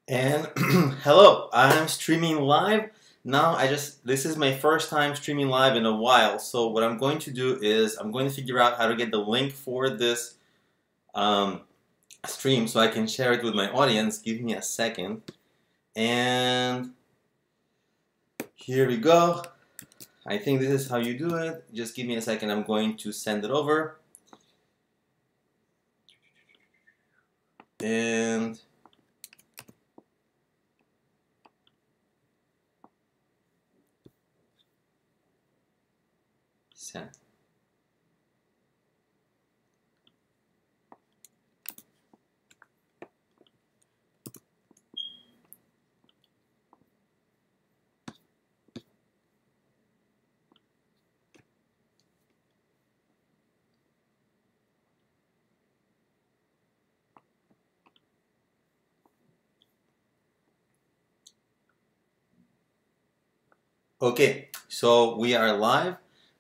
And hello, I'm streaming live. Now this is my first time streaming live in a while. So what I'm going to do is I'm going to figure out how to get the link for this um, stream so I can share it with my audience. Give me a second. And here we go. I think this is how you do it. Just give me a second. I'm going to send it over. And send. Okay, so we are live.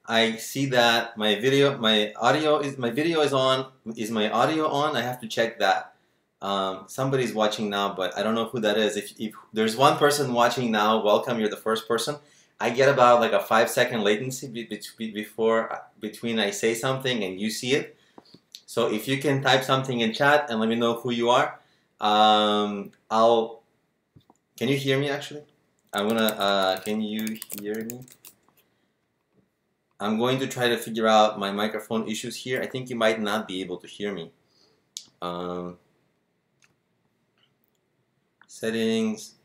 I see that my audio is on. Is my audio on? I have to check that. Somebody's watching now, but I don't know who that is. If there's one person watching now, welcome. You're the first person. I get about like a 5-second latency between I say something and you see it. So if you can type something in chat and let me know who you are, I'll. Can you hear me actually? I'm gonna, can you hear me? I'm going to try to figure out my microphone issues here. I think you might not be able to hear me. Settings,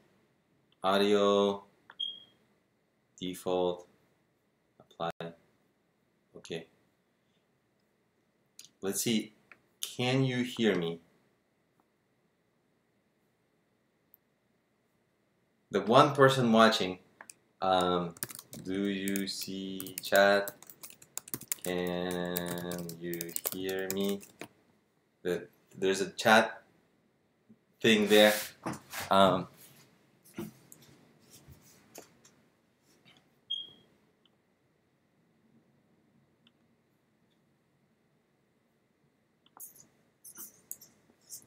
audio, default, apply. Okay. Let's see. Can you hear me? The one person watching, do you see chat? Can you hear me? There's a chat thing there.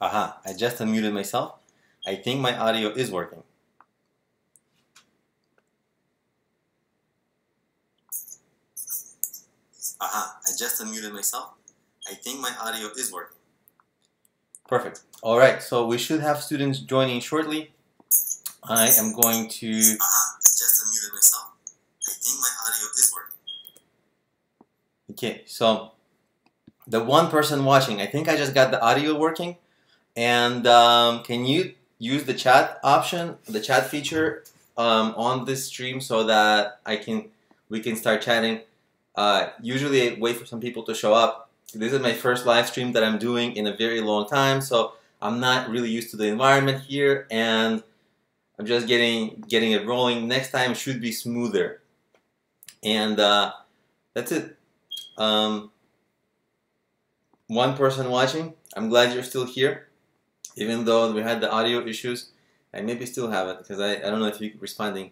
Aha, I just unmuted myself. I think my audio is working. Aha, I just unmuted myself. I think my audio is working. Perfect. All right, so we should have students joining shortly. I am going to... Aha, I just unmuted myself. I think my audio is working. Okay, so the one person watching, I think I just got the audio working. And can you use the chat option, the chat feature on this stream so that we can start chatting? Usually I wait for some people to show up. This is my first live stream that I'm doing in a very long time, so I'm not really used to the environment here, and I'm just getting it rolling. Next time should be smoother. And that's it. One person watching. I'm glad you're still here. Even though we had the audio issues, I maybe still have it because I don't know if you're responding.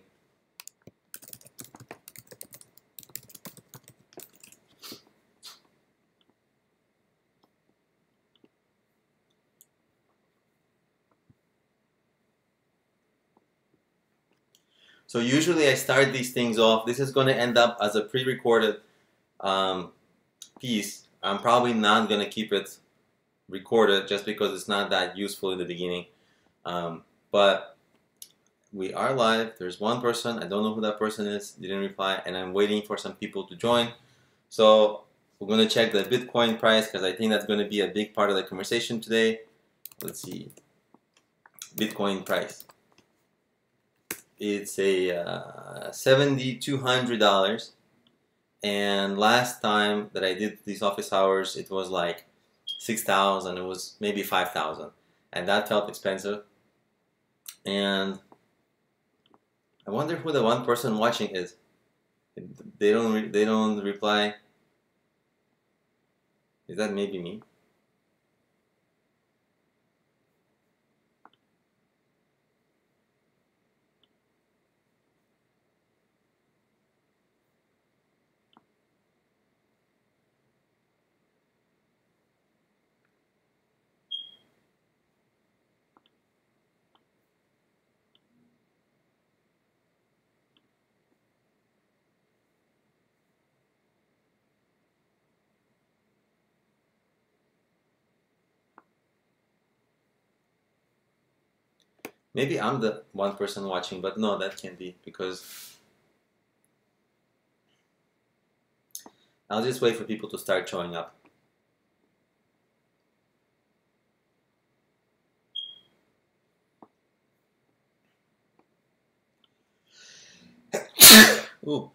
So usually I start these things off. This is going to end up as a pre-recorded piece. I'm probably not going to keep it recorded just because it's not that useful in the beginning. But we are live. There's one person. I don't know who that person is. Didn't reply. And I'm waiting for some people to join. So we're going to check the Bitcoin price because I think that's going to be a big part of the conversation today. Let's see. Bitcoin price. It's a $7,200. And last time that I did these office hours, it was like 6,000. It was maybe 5,000. And that felt expensive. And I wonder who the one person watching is. They don't reply. Is that maybe me? Maybe I'm the one person watching, but no, that can't be, because I'll just wait for people to start showing up. Ooh.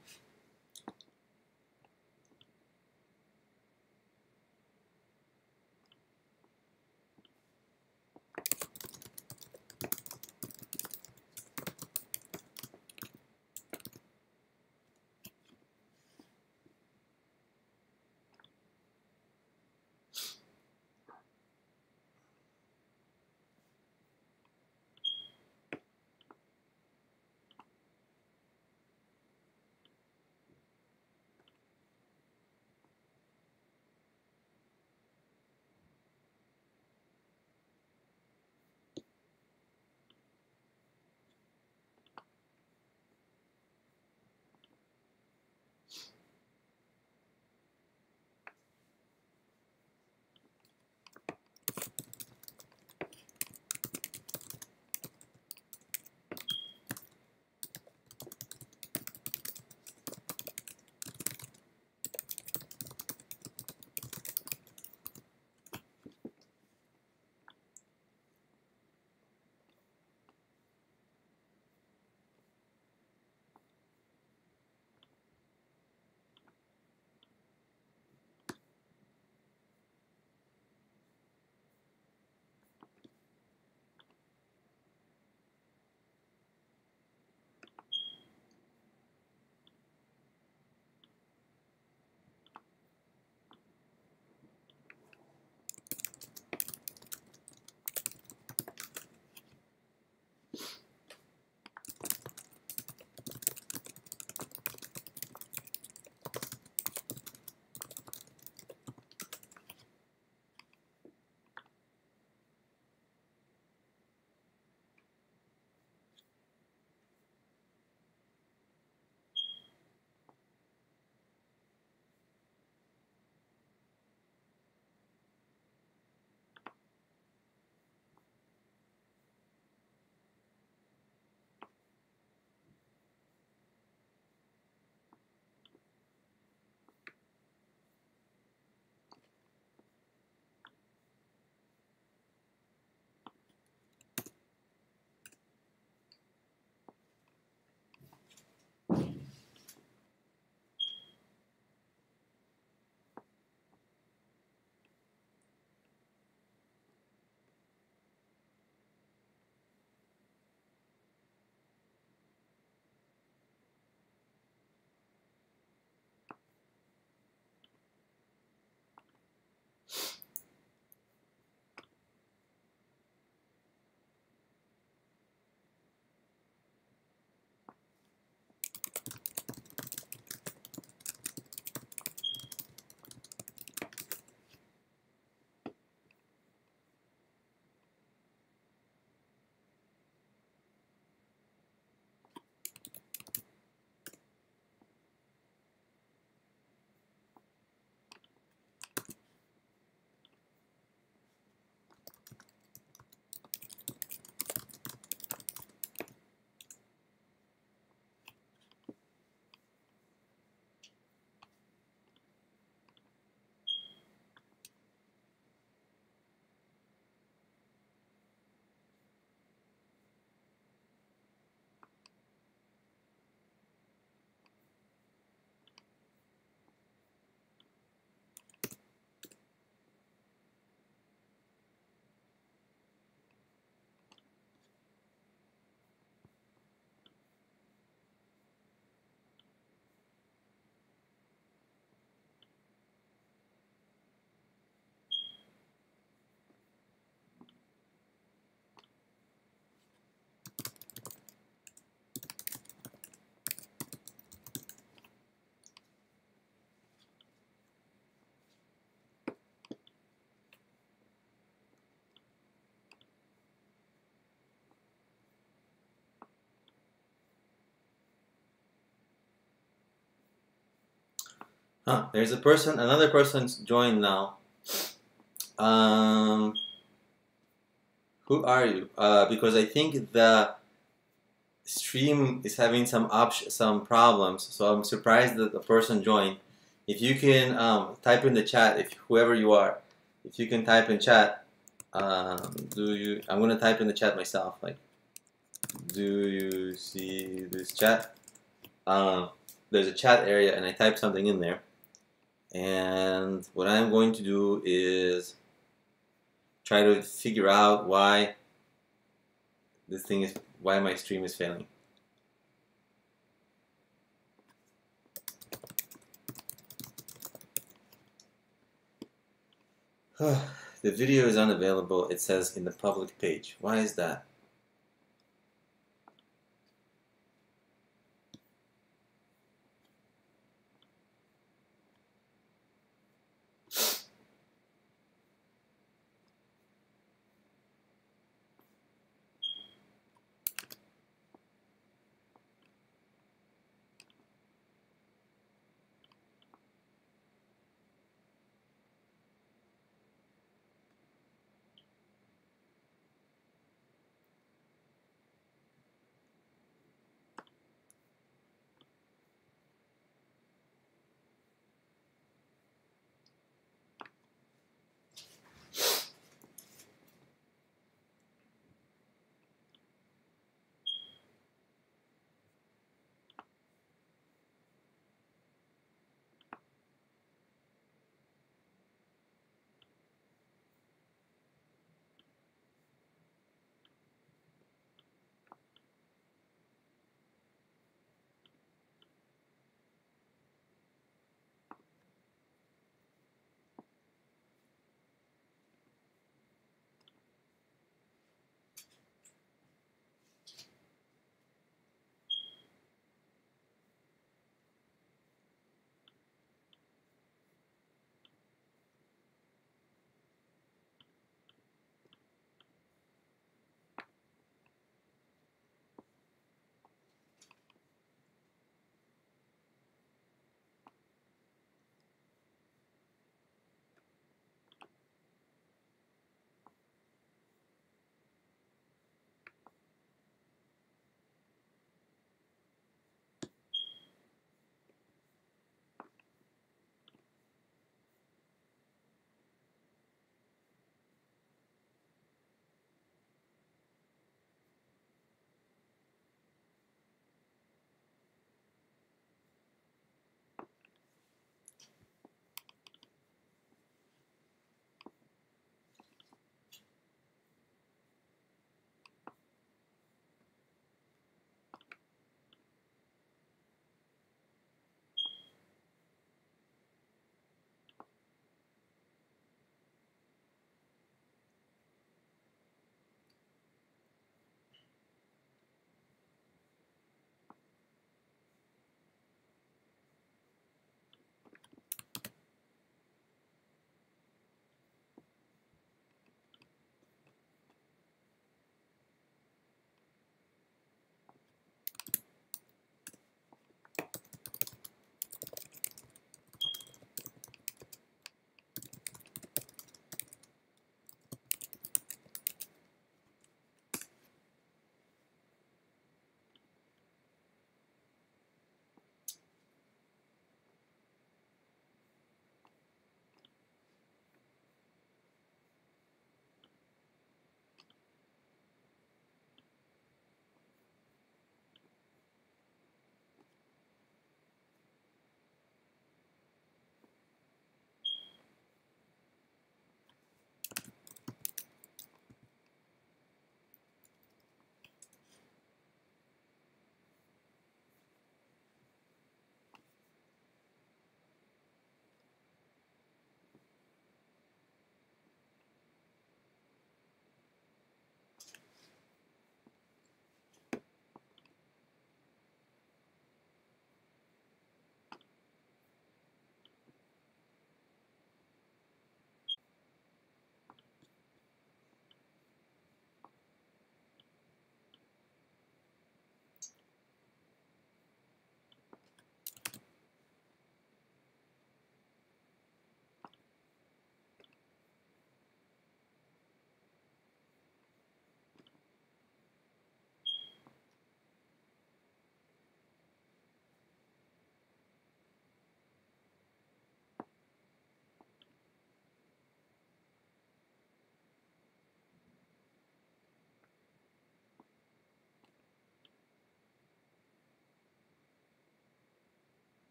There's a person, another person's joined now. Who Who are you? Because I think the stream is having some problems, so I'm surprised that the person joined. If you can type in the chat, if whoever you are, if you can type in chat, do you? I'm gonna type in the chat myself. Like, do you see this chat? There's a chat area, and I type something in there. And what I'm going to do is try to figure out why why my stream is failing. The video is unavailable, it says in the public page. Why is that?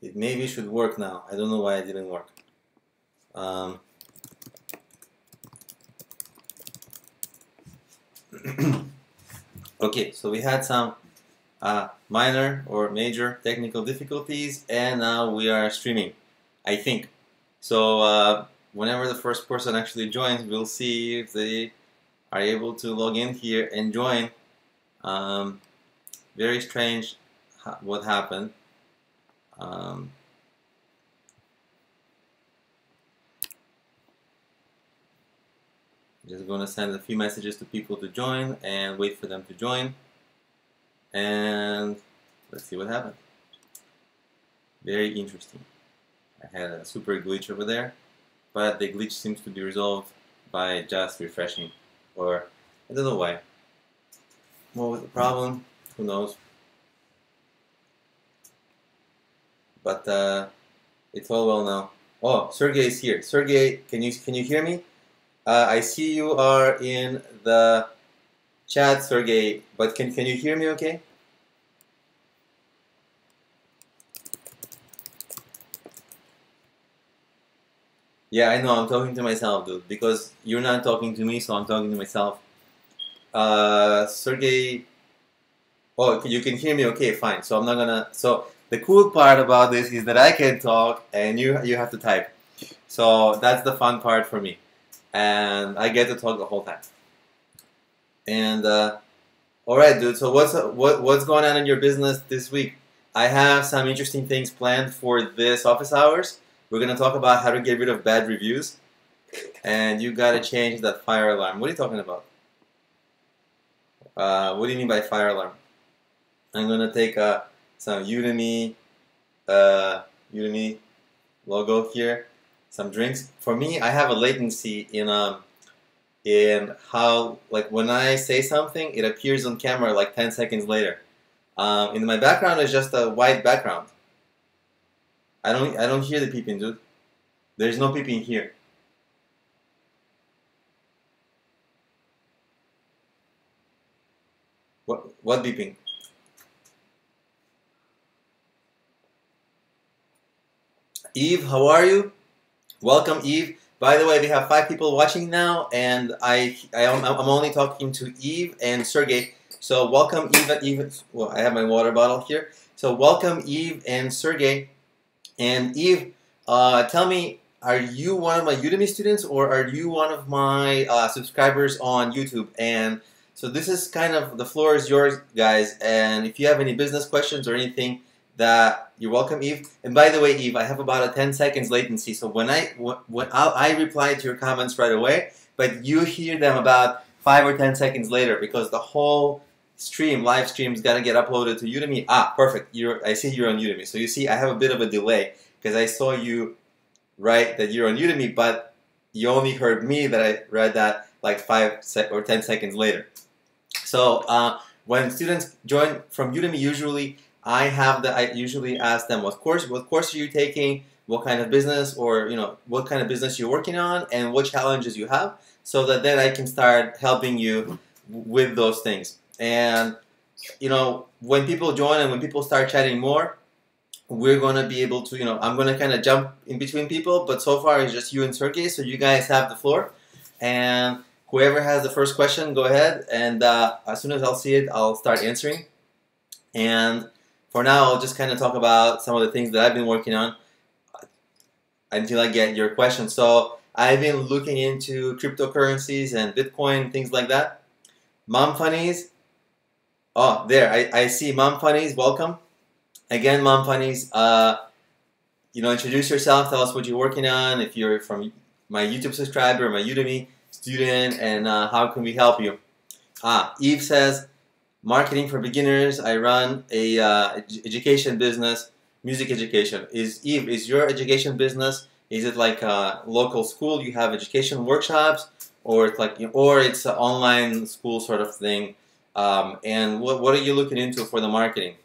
It maybe should work now. I don't know why it didn't work. Okay, so we had some minor or major technical difficulties, and now we are streaming, I think. So whenever the first person actually joins, we'll see if they are able to log in here and join. Very strange what happened. Just going to send a few messages to people to join and wait for them to join. And let's see what happened. Very interesting. I had a super glitch over there, but the glitch seems to be resolved by just refreshing, or I don't know why. What was the problem? Who knows? But it's all well now. Oh, Sergey is here. Sergey, can you hear me? I see you are in the chat, Sergey, but can you hear me okay? Yeah, I know, I'm talking to myself, dude, because you're not talking to me, so I'm talking to myself. Sergey, oh, you can hear me okay, fine, so I'm not gonna, so the cool part about this is that I can talk and you have to type. So that's the fun part for me. And I get to talk the whole time. And all right, dude. So what's going on in your business this week? I have some interesting things planned for this office hours. We're gonna talk about how to get rid of bad reviews, and you gotta change that fire alarm. What are you talking about? What do you mean by fire alarm? I'm gonna take some Udemy logo here. Some drinks. For me, I have a latency in how, like, when I say something, it appears on camera like 10 seconds later. In my background is just a white background. I don't hear the peeping, dude. There's no peeping here. What beeping? Eve, how are you? Welcome, Eve. By the way, we have 5 people watching now, and I'm only talking to Eve and Sergey. So welcome, Eve. Well, I have my water bottle here. So welcome, Eve and Sergey. And Eve, tell me, are you one of my Udemy students, or are you one of my subscribers on YouTube? And so this is kind of, the floor is yours, guys. And if you have any business questions or anything, you're welcome, Eve. And by the way, Eve, I have about a 10 seconds latency, so when I reply to your comments right away, but you hear them about 5 or 10 seconds later, because the whole live stream is gonna get uploaded to Udemy. Ah, perfect. I see you're on Udemy. So you see, I have a bit of a delay because I saw you write that you're on Udemy, but you only heard me that I read that like 5 or 10 seconds later. So when students join from Udemy, usually I usually ask them what course are you taking, what kind of business, or what kind of business you're working on, and what challenges you have, so that then I can start helping you with those things. And when people join and when people start chatting more, we're gonna be able to, I'm gonna kind of jump in between people, but so far it's just you and Sergey, so you guys have the floor. And whoever has the first question, go ahead, and as soon as I'll see it, I'll start answering. And for now, I'll just kind of talk about some of the things that I've been working on until I get your question. So I've been looking into cryptocurrencies and Bitcoin, things like that. Mom Funnies. Oh, there, I see Mom Funnies. Welcome. Again, Mom Funnies, introduce yourself. Tell us what you're working on. If you're from my YouTube subscriber, my Udemy student, and how can we help you? Eve says, marketing for beginners. I run a education business, music education. Eve, is your education business, is it like a local school? You have education workshops, or it's an online school sort of thing? And what are you looking into for the marketing?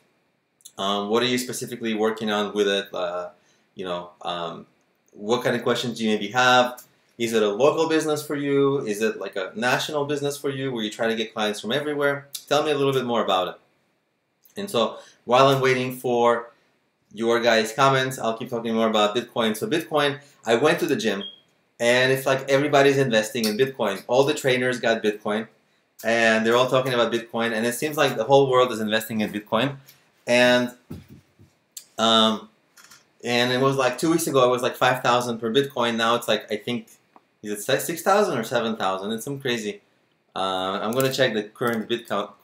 What are you specifically working on with it? What kind of questions do you maybe have? Is it a local business for you? Is it like a national business for you, where you try to get clients from everywhere? Tell me a little bit more about it. And so while I'm waiting for your guys' comments. I'll keep talking more about Bitcoin. So Bitcoin, I went to the gym, and it's like everybody's investing in Bitcoin. All the trainers got Bitcoin, and they're all talking about Bitcoin, and it seems like the whole world is investing in Bitcoin. And it was like 2 weeks ago, it was like 5,000 per Bitcoin. Now it's like, I think, is it 6,000 or 7,000? It's some crazy. I'm going to check the current Bitcoin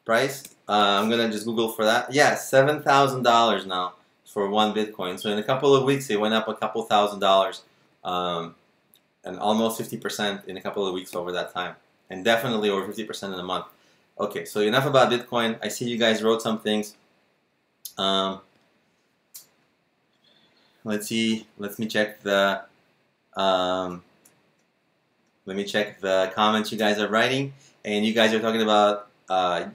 price. I'm going to just Google for that. Yeah, $7,000 now for one Bitcoin. So in a couple of weeks, it went up a couple $1,000, and almost 50% in a couple of weeks over that time, and definitely over 50% in a month. Okay, so enough about Bitcoin. I see you guys wrote some things. Let's see. Let me check the comments you guys are writing, and you guys are talking about Mom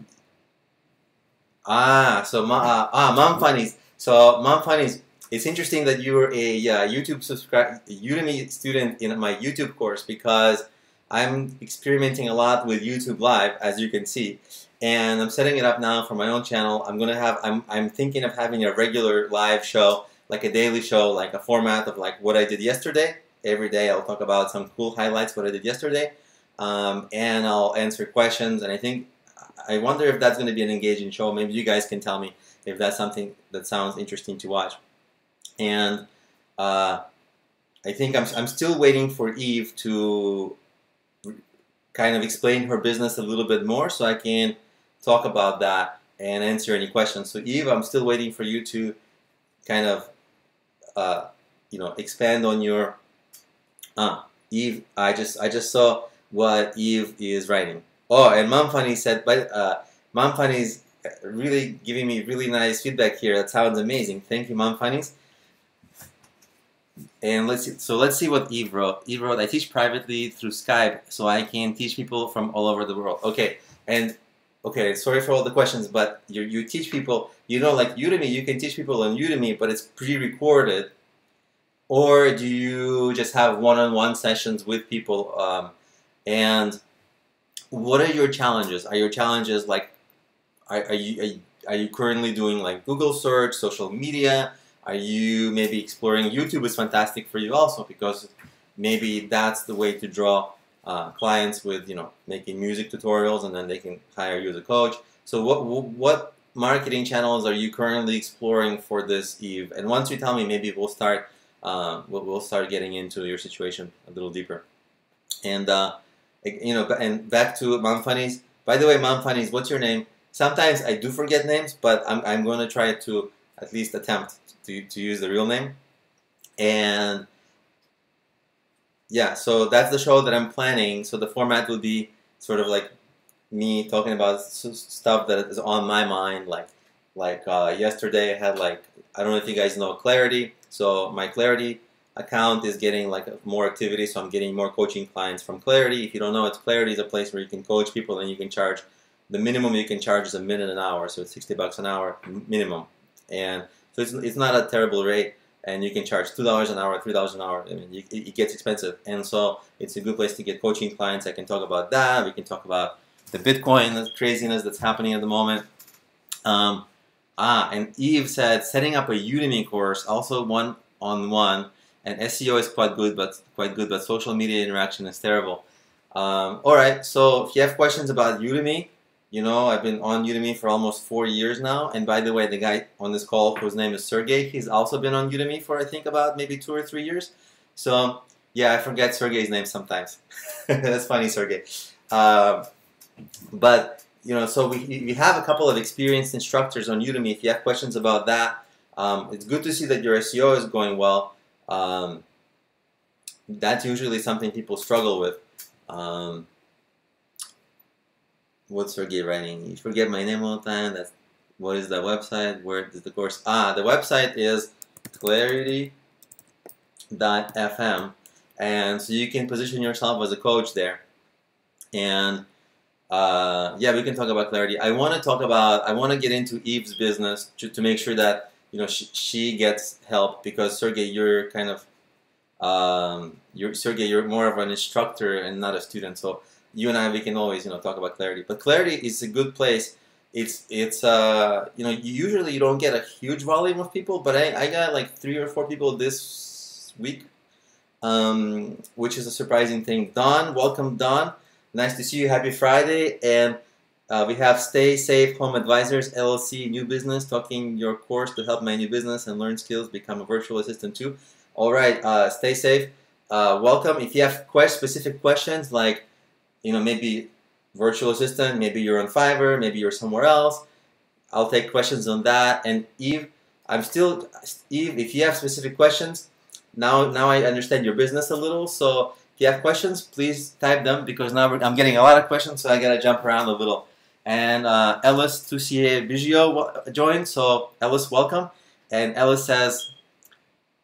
Funnies. So Mom Funnies, it's interesting that you're a Udemy student in my YouTube course, because I'm experimenting a lot with YouTube Live, as you can see, and I'm setting it up now for my own channel. I'm thinking of having a regular live show, like a daily show, like a format of like what I did yesterday. Every day I'll talk about some cool highlights, what I did yesterday, and I'll answer questions. And I wonder if that's going to be an engaging show. Maybe you guys can tell me if that's something that sounds interesting to watch. And I think I'm still waiting for Eve to kind of explain her business a little bit more, so I can talk about that and answer any questions. So Eve, I'm still waiting for you to kind of expand on your Eve. I just saw what Eve is writing. Oh, and Mom Funny said, but Mom Funny's really giving me really nice feedback here. That sounds amazing. Thank you, Mom Funnies. And let's see what Eve wrote. Eve wrote, I teach privately through Skype, so I can teach people from all over the world. Okay, sorry for all the questions, but you teach people, like Udemy, you can teach people on Udemy, but it's pre-recorded. Or do you just have one-on-one sessions with people? And what are your challenges? Are your challenges like, are you currently doing like Google search, social media? Are you maybe exploring YouTube? Is fantastic for you also, because maybe that's the way to draw clients with, making music tutorials, and then they can hire you as a coach. So what marketing channels are you currently exploring for this, Eve? And once you tell me, maybe we'll start getting into your situation a little deeper. And and back to Mom Funnies. By the way, Mom Funnies, what's your name? Sometimes I do forget names, but I'm going to try to at least attempt to use the real name. And yeah, so that's the show that I'm planning. So the format will be sort of like me talking about stuff that is on my mind. Like yesterday I had I don't know if you guys know Clarity. So my Clarity account is getting more activity, so I'm getting more coaching clients from Clarity. If you don't know, Clarity is a place where you can coach people, and you can charge, the minimum you can charge is a minute an hour, so it's $60 an hour minimum. And so it's not a terrible rate, and you can charge $2 an hour, $3 an hour. I mean, it gets expensive, and so it's a good place to get coaching clients. I can talk about that. We can talk about the Bitcoin, the craziness that's happening at the moment. And Eve said, setting up a Udemy course, also one-on-one, and SEO is quite good, but social media interaction is terrible. All right, so if you have questions about Udemy, I've been on Udemy for almost 4 years now. And by the way, the guy on this call, whose name is Sergey, he's also been on Udemy for, I think, about maybe 2 or 3 years. So yeah, I forget Sergey's name sometimes. That's funny, Sergey. But so we have a couple of experienced instructors on Udemy. If you have questions about that, it's good to see that your SEO is going well. That's usually something people struggle with. What's Sergey writing? You forget my name all the time. What is the website? Where is the course? The website is clarity.fm, and so you can position yourself as a coach there. And yeah, we can talk about Clarity. I want to get into Eve's business to make sure that she gets help, because Sergey, you're kind of you're more of an instructor and not a student. So you and I, we can always, talk about Clarity. But Clarity is a good place. It's usually you don't get a huge volume of people, but I got like 3 or 4 people this week, which is a surprising thing. Don, welcome, Don. Nice to see you. Happy Friday. And we have Stay Safe Home Advisors, LLC, new business, talking your course to help my new business and learn skills, become a virtual assistant too. All right, stay safe. Welcome. If you have specific questions, like, maybe virtual assistant, maybe you're on Fiverr, maybe you're somewhere else, I'll take questions on that. And Eve, if you have specific questions, now I understand your business a little. So if you have questions, please type them, because now I'm getting a lot of questions, so I gotta jump around a little. And Ellis Tussier Biggio joined, so Ellis, welcome. And Ellis says,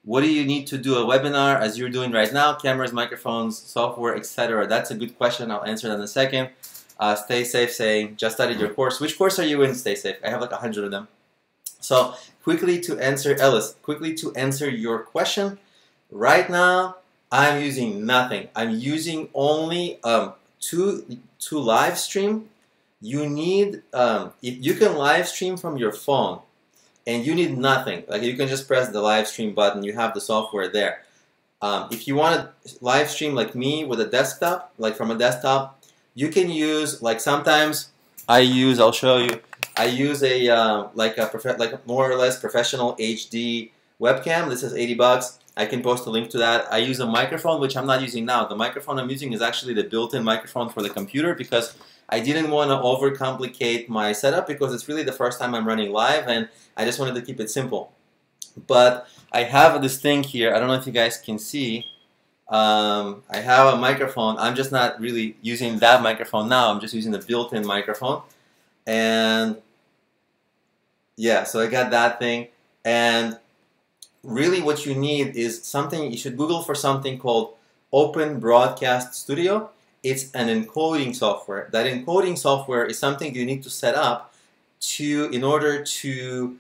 what do you need to do a webinar as you're doing right now? Cameras, microphones, software, etc. That's a good question. I'll answer that in a second. Stay Safe saying, just started your course. Which course are you in, Stay Safe? I have like 100 of them. So quickly to answer, Ellis, quickly to answer your question. Right now, I'm using nothing. I'm using only to live stream. You need, if you can live stream from your phone, and you need nothing. Like, you can just press the live stream button. You have the software there. If you want to live stream like me with a desktop, like from a desktop, you can use, like, sometimes I'll show you. I use a like more or less professional HD webcam. This is $80. I can post a link to that. I use a microphone, which I'm not using now. The microphone I'm using is actually the built-in microphone for the computer, because I didn't want to overcomplicate my setup, because it's really the first time I'm running live, and I just wanted to keep it simple. But I have this thing here. I don't know if you guys can see. I have a microphone. I'm just not really using that microphone now. I'm just using the built-in microphone. And yeah, so I got that thing. And really what you need is something, you should Google for something called Open Broadcast Studio. It's an encoding software. That encoding software is something you need to set up in order to,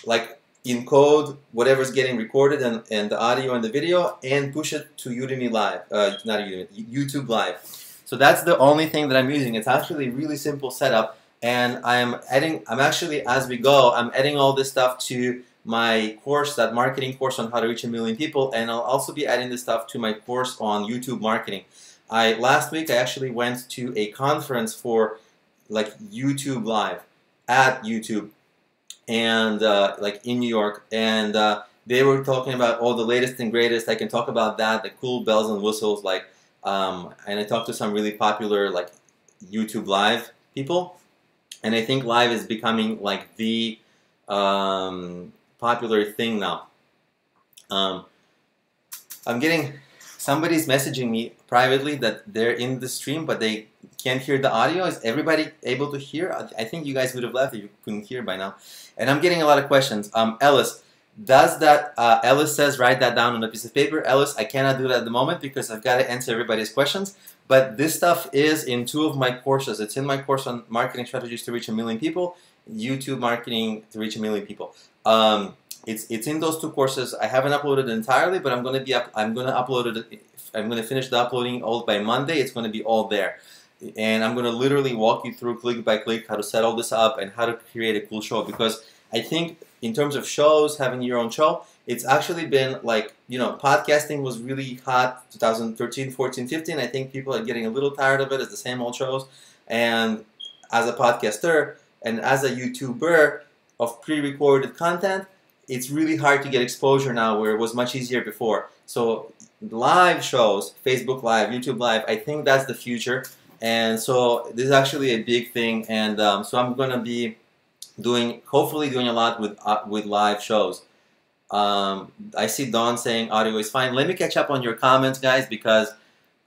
like, encode whatever's getting recorded and the audio and the video, and push it to Udemy Live, not Udemy, YouTube Live. So that's the only thing that I'm using. It's actually a really simple setup, and I'm actually, as we go, I'm adding all this stuff to my course, that marketing course on how to reach 1 million people, and I'll also be adding this stuff to my course on YouTube marketing. Last week I actually went to a conference for, like, YouTube Live at YouTube, and like in New York, and they were talking about all the latest and greatest. I can talk about that, the cool bells and whistles, like, and I talked to some really popular, like, YouTube Live people, and I think Live is becoming like the popular thing now. I'm getting, somebody's messaging me privately that they're in the stream, but they can't hear the audio. Is everybody able to hear? I think you guys would have left if you couldn't hear by now. And I'm getting a lot of questions. Ellis, does that, Ellis says, write that down on a piece of paper. Ellis, I cannot do that at the moment because I've got to answer everybody's questions. But this stuff is in 2 of my courses. It's in my course on marketing strategies to reach 1 million people, YouTube marketing to reach 1 million people. It's in those 2 courses. I haven't uploaded it entirely, but I'm going to upload it. I'm going to finish the uploading all by Monday. It's going to be all there. And I'm going to literally walk you through click by click how to set all this up and how to create a cool show. Because I think in terms of shows, having your own show, it's actually been like, podcasting was really hot 2013, 14, 15. I think people are getting a little tired of it. It's the same old shows. And as a podcaster and as a YouTuber of pre-recorded content, it's really hard to get exposure now, where it was much easier before. So live shows, Facebook Live, YouTube Live, I think that's the future. And so this is actually a big thing. And so I'm going to be hopefully doing a lot with live shows. I see Dawn saying audio is fine. Let me catch up on your comments, guys, because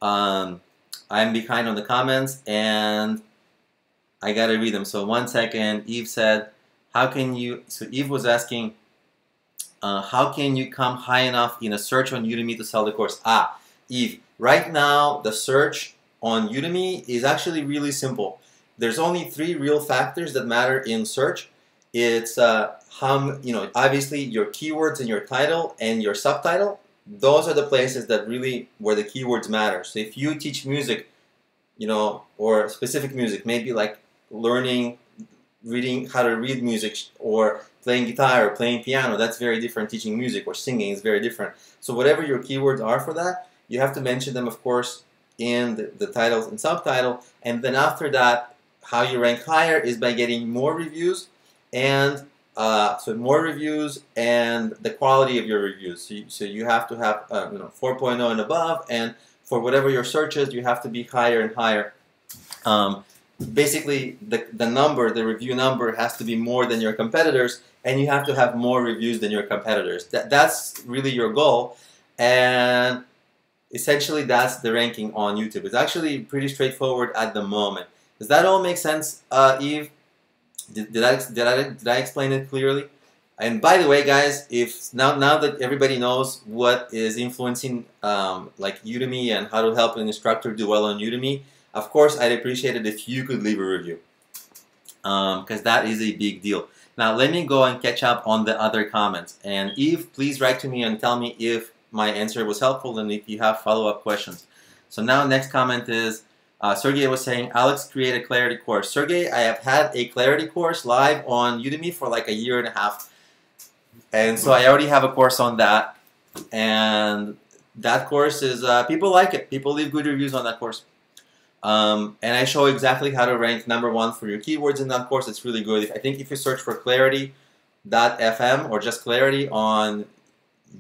I'm behind on the comments and I got to read them. So 1 second. Eve said, how can you, so Eve was asking, how can you come high enough in a search on Udemy to sell the course? Eve, right now the search on Udemy is actually really simple. There's only 3 real factors that matter in search. It's obviously your keywords in your title and your subtitle. Those are the places that really, where the keywords matter. So if you teach music, or specific music, maybe like reading how to read music, or playing guitar or playing piano. That's very different. Teaching music or singing is very different. So whatever your keywords are for that, you have to mention them, of course, in the titles and subtitle. And then after that, how you rank higher is by getting more reviews, and so more reviews and the quality of your reviews. So you have to have 4.0 and above, and for whatever your search is, you have to be higher and higher. Basically, the review number has to be more than your competitors, and you have to have more reviews than your competitors. That's really your goal, and essentially that's the ranking on YouTube. It's actually pretty straightforward at the moment. Does that all make sense, Eve? Did I explain it clearly? And by the way, guys, if now that everybody knows what is influencing like Udemy and how to help an instructor do well on Udemy, of course, I'd appreciate it if you could leave a review, because that is a big deal. Now, let me go and catch up on the other comments. And Eve, please write to me and tell me if my answer was helpful and if you have follow-up questions. So now, next comment is, Sergey was saying, Alex, create a clarity course. Sergey, I have had a clarity course live on Udemy for like a year and a half. And so I already have a course on that. And that course is, people like it. People leave good reviews on that course. And I show exactly how to rank #1 for your keywords in that course. It's really good. I think if you search for clarity.fm or just clarity on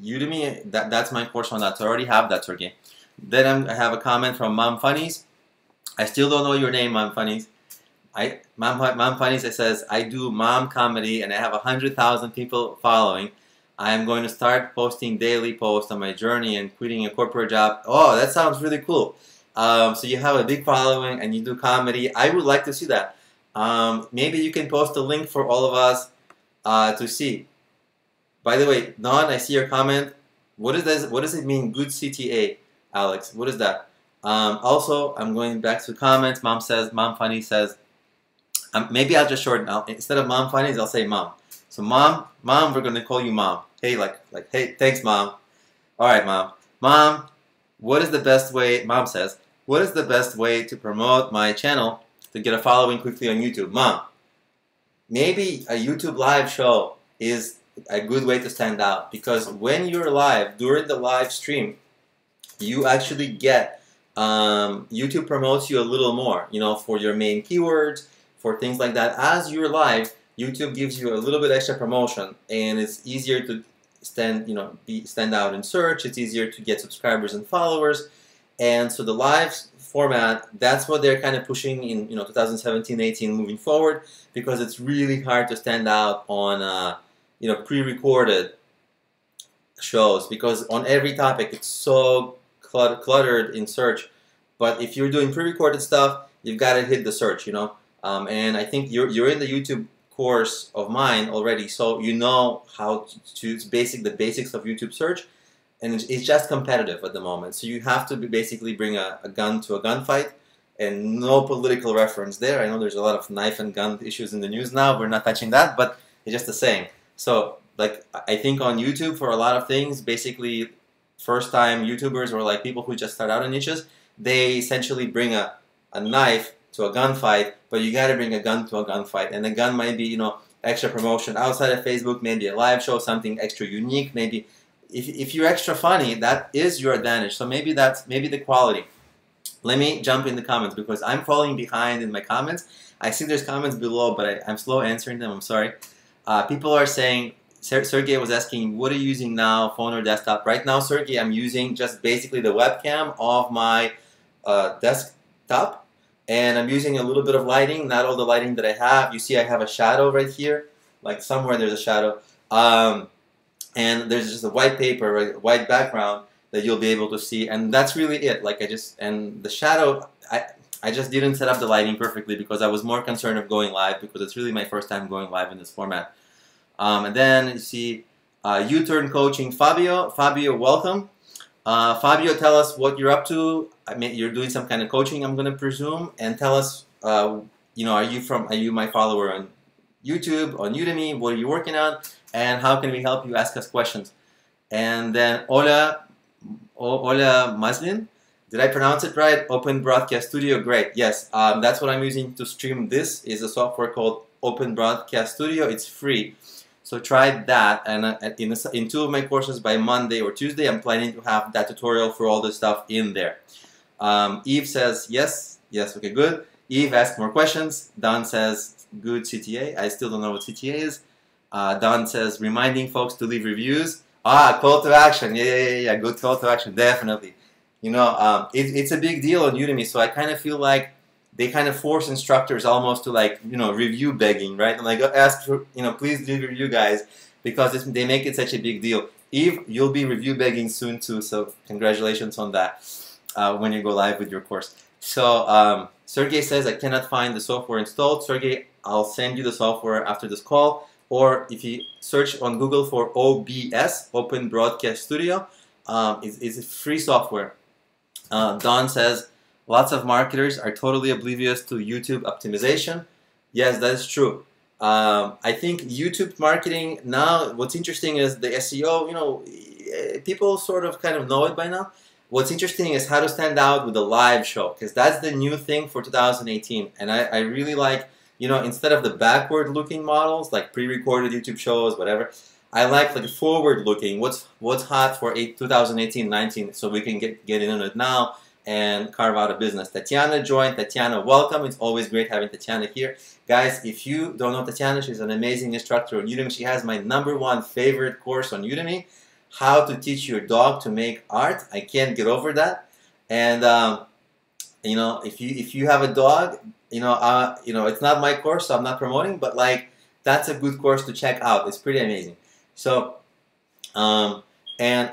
Udemy, that's my course on that. So I already have that, Sergey. Then I have a comment from Mom Funnies. I still don't know your name, Mom Funnies. Mom Funnies, it says, I do mom comedy and I have 100,000 people following. I am going to start posting daily posts on my journey and quitting a corporate job. Oh, that sounds really cool. So you have a big following and you do comedy. I would like to see that. Maybe you can post a link for all of us to see. By the way, Don, I see your comment. What does it mean, good CTA, Alex? What is that? Also, I'm going back to comments. Mom Funny says, maybe I'll just shorten out. Instead of Mom Funnies, I'll say Mom. So Mom, we're going to call you Mom. Hey, hey, thanks, Mom. All right, Mom. Mom, what is the best way, Mom says, what is the best way to promote my channel to get a following quickly on YouTube? Mom, maybe a YouTube live show is a good way to stand out, because when you're live, during the live stream, you actually get, YouTube promotes you a little more, for your main keywords, for things like that. As you're live, YouTube gives you a little bit extra promotion, and it's easier to stand out in search. It's easier to get subscribers and followers, and so the live format, that's what they're kind of pushing in 2017-18 moving forward, because it's really hard to stand out on pre-recorded shows, because on every topic it's so cluttered in search. But if you're doing pre-recorded stuff, you've got to hit the search, and I think you're in the YouTube course of mine already, so you know how to the basics of YouTube search, and it's just competitive at the moment. So you have to basically bring a gun to a gunfight, and no political reference there. I know there's a lot of knife and gun issues in the news now. We're not touching that, but it's just a saying. So like, I think on YouTube, for a lot of things, basically first-time YouTubers or like people who just start out in niches, they essentially bring a knife to a gunfight, but you got to bring a gun to a gunfight, and the gun might be extra promotion outside of Facebook, maybe a live show, something extra unique. Maybe if you're extra funny, that is your advantage. So maybe that's the quality. Let me jump in the comments, because I'm falling behind in my comments. I see there's comments below, but I'm slow answering them. I'm sorry. People are saying, Sergey was asking, what are you using now, phone or desktop? Right now, Sergey, I'm using just basically the webcam of my desktop. And I'm using a little bit of lighting, not all the lighting that I have. You see I have a shadow right here, like somewhere there's a shadow. And there's just a white paper, right, white background that you'll be able to see. And that's really it. And the shadow, I just didn't set up the lighting perfectly, because I was more concerned of going live, because it's really my first time going live in this format. And then you see U-Turn Coaching, Fabio. Fabio, welcome. Fabio, tell us what you're up to. I mean, you're doing some kind of coaching, I'm going to presume, and tell us, are you my follower on YouTube, on Udemy? What are you working on, and how can we help you? Ask us questions. And then Ola Maslin, Did I pronounce it right? Open Broadcast Studio, great. Yes, that's what I'm using to stream. This is a software called Open Broadcast Studio. It's free. So try that, and in 2 of my courses by Monday or Tuesday, I'm planning to have that tutorial for all the stuff in there. Eve says yes, yes, okay, good. Eve asks more questions. Don says good CTA. I still don't know what CTA is. Don says reminding folks to leave reviews. Call to action. Yeah, good call to action, definitely. You know, it's a big deal on Udemy, so I kind of feel like they kind of force instructors almost to, like, you know, review begging, right? And like ask for, you know, please leave a review, guys, because they make it such a big deal. Eve, you'll be review begging soon too, so congratulations on that when you go live with your course. So Sergey says I cannot find the software installed. Sergey, I'll send you the software after this call, or if you search on Google for OBS, Open Broadcast Studio, it's a free software. Don says lots of marketers are totally oblivious to YouTube optimization. Yes, that is true. I think YouTube marketing now, what's interesting is the SEO, you know, people sort of kind of know it by now. What's interesting is how to stand out with a live show, because that's the new thing for 2018. And I really like, you know, instead of the backward-looking models, like pre-recorded YouTube shows, whatever, I like forward-looking, what's hot for 2018-19, so we can get in on it now and carve out a business. Tatiana joined. Tatiana, welcome. It's always great having Tatiana here. Guys, if you don't know Tatiana, she's an amazing instructor on Udemy. She has my #1 favorite course on Udemy, How to Teach Your Dog to Make Art. I can't get over that. And you know, if you have a dog, you know, it's not my course, so I'm not promoting, but like that's a good course to check out. It's pretty amazing. So, and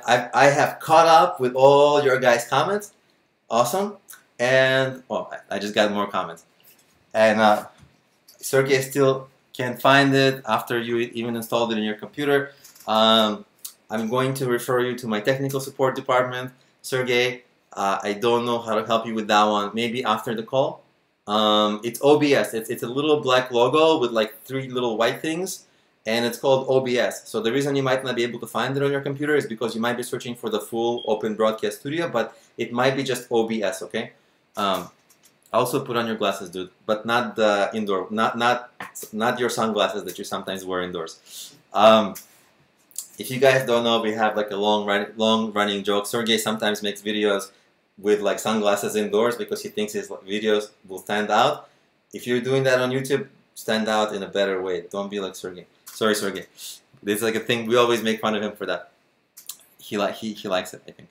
I have caught up with all your guys' comments. Awesome. And I just got more comments. And Sergey still can't find it after you even installed it in your computer. I'm going to refer you to my technical support department. Sergey, I don't know how to help you with that one. Maybe after the call. It's OBS. It's a little black logo with like 3 little white things, and it's called OBS. So the reason you might not be able to find it on your computer is because you might be searching for the full Open Broadcast Studio, but it might be just OBS, okay? Also put on your glasses, dude, but not the indoor, not your sunglasses that you sometimes wear indoors. If you guys don't know, we have like a long running joke. Sergey sometimes makes videos with like sunglasses indoors because he thinks his videos will stand out. If you're doing that on YouTube, stand out in a better way. Don't be like Sergey. Sorry, Sergey. This is like a thing. We always make fun of him for that. He likes it, I think.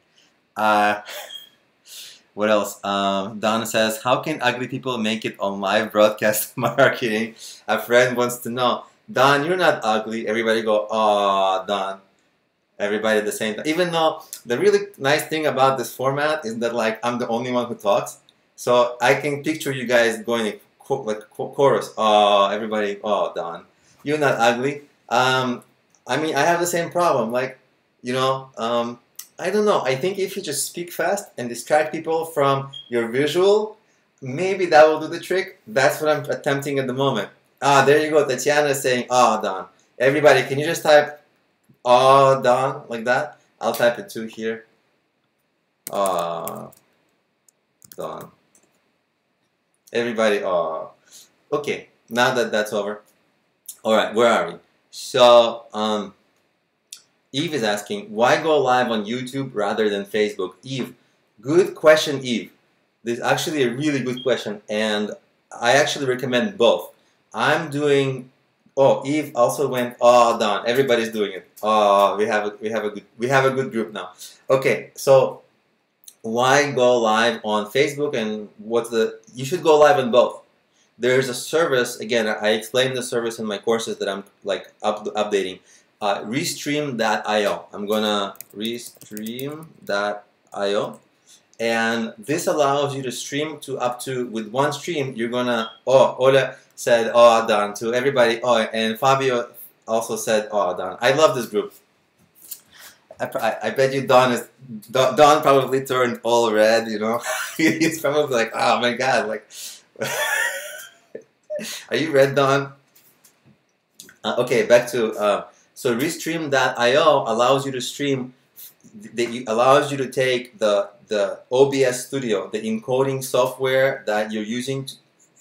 What else? Donna says, how can ugly people make it on live broadcast marketing? A friend wants to know. Don, you're not ugly. Everybody go, aw, Don. Everybody at the same time. Even though the really nice thing about this format is that like I'm the only one who talks, so I can picture you guys going like chorus. Oh, everybody. Oh, Don, you're not ugly. I mean, I have the same problem. Like, you know, I don't know. I think if you just speak fast and distract people from your visual, maybe that will do the trick. That's what I'm attempting at the moment. There you go. Tatiana is saying, oh, Don. Everybody, can you just type oh, Don, like that? I'll type it too here. Don. Everybody, okay, now that that's over. Alright, where are we? So, Eve is asking, why go live on YouTube rather than Facebook? Eve, good question, Eve. This is actually a really good question, and I actually recommend both. I'm doing... Oh, Eve also went. Oh, Don, everybody's doing it. Oh, we have a good group now. Okay, so why go live on Facebook and you should go live on both. There's a service, again, I explained the service in my courses that I'm like updating. Restream.io. I'm gonna restream.io, and this allows you to stream to up to, with one stream, you're gonna, Ola said, oh, Don, to everybody. Oh, and Fabio also said, oh, Don. I love this group. I bet you Don probably turned all red, you know. He's probably like, oh my God, like, are you red, Don? Okay, back to, so Restream.io allows you to stream, allows you to take the the OBS Studio, the encoding software that you're using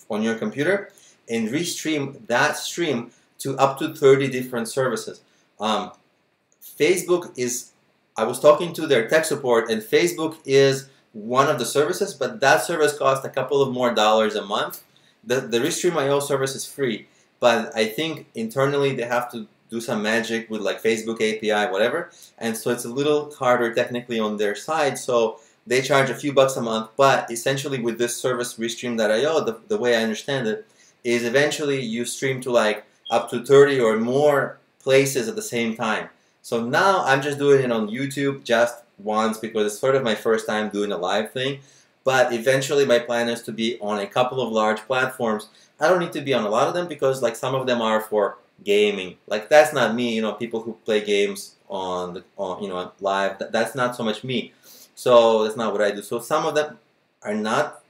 on your computer, and restream that stream to up to 30 different services. Facebook is, I was talking to their tech support, and Facebook is one of the services, but that service costs a couple of more dollars a month. The Restream.io service is free, but I think internally they have to do some magic with like Facebook API, whatever, and so it's a little harder technically on their side, so they charge a few bucks a month, but essentially with this service, Restream.io, the way I understand it, is eventually you stream to like up to 30 or more places at the same time. So now I'm just doing it on YouTube just once because it's sort of my first time doing a live thing, but eventually my plan is to be on a couple of large platforms. I don't need to be on a lot of them because like some of them are for gaming. Like that's not me, you know, people who play games on you know, live, that's not so much me. So that's not what I do. So some of them are not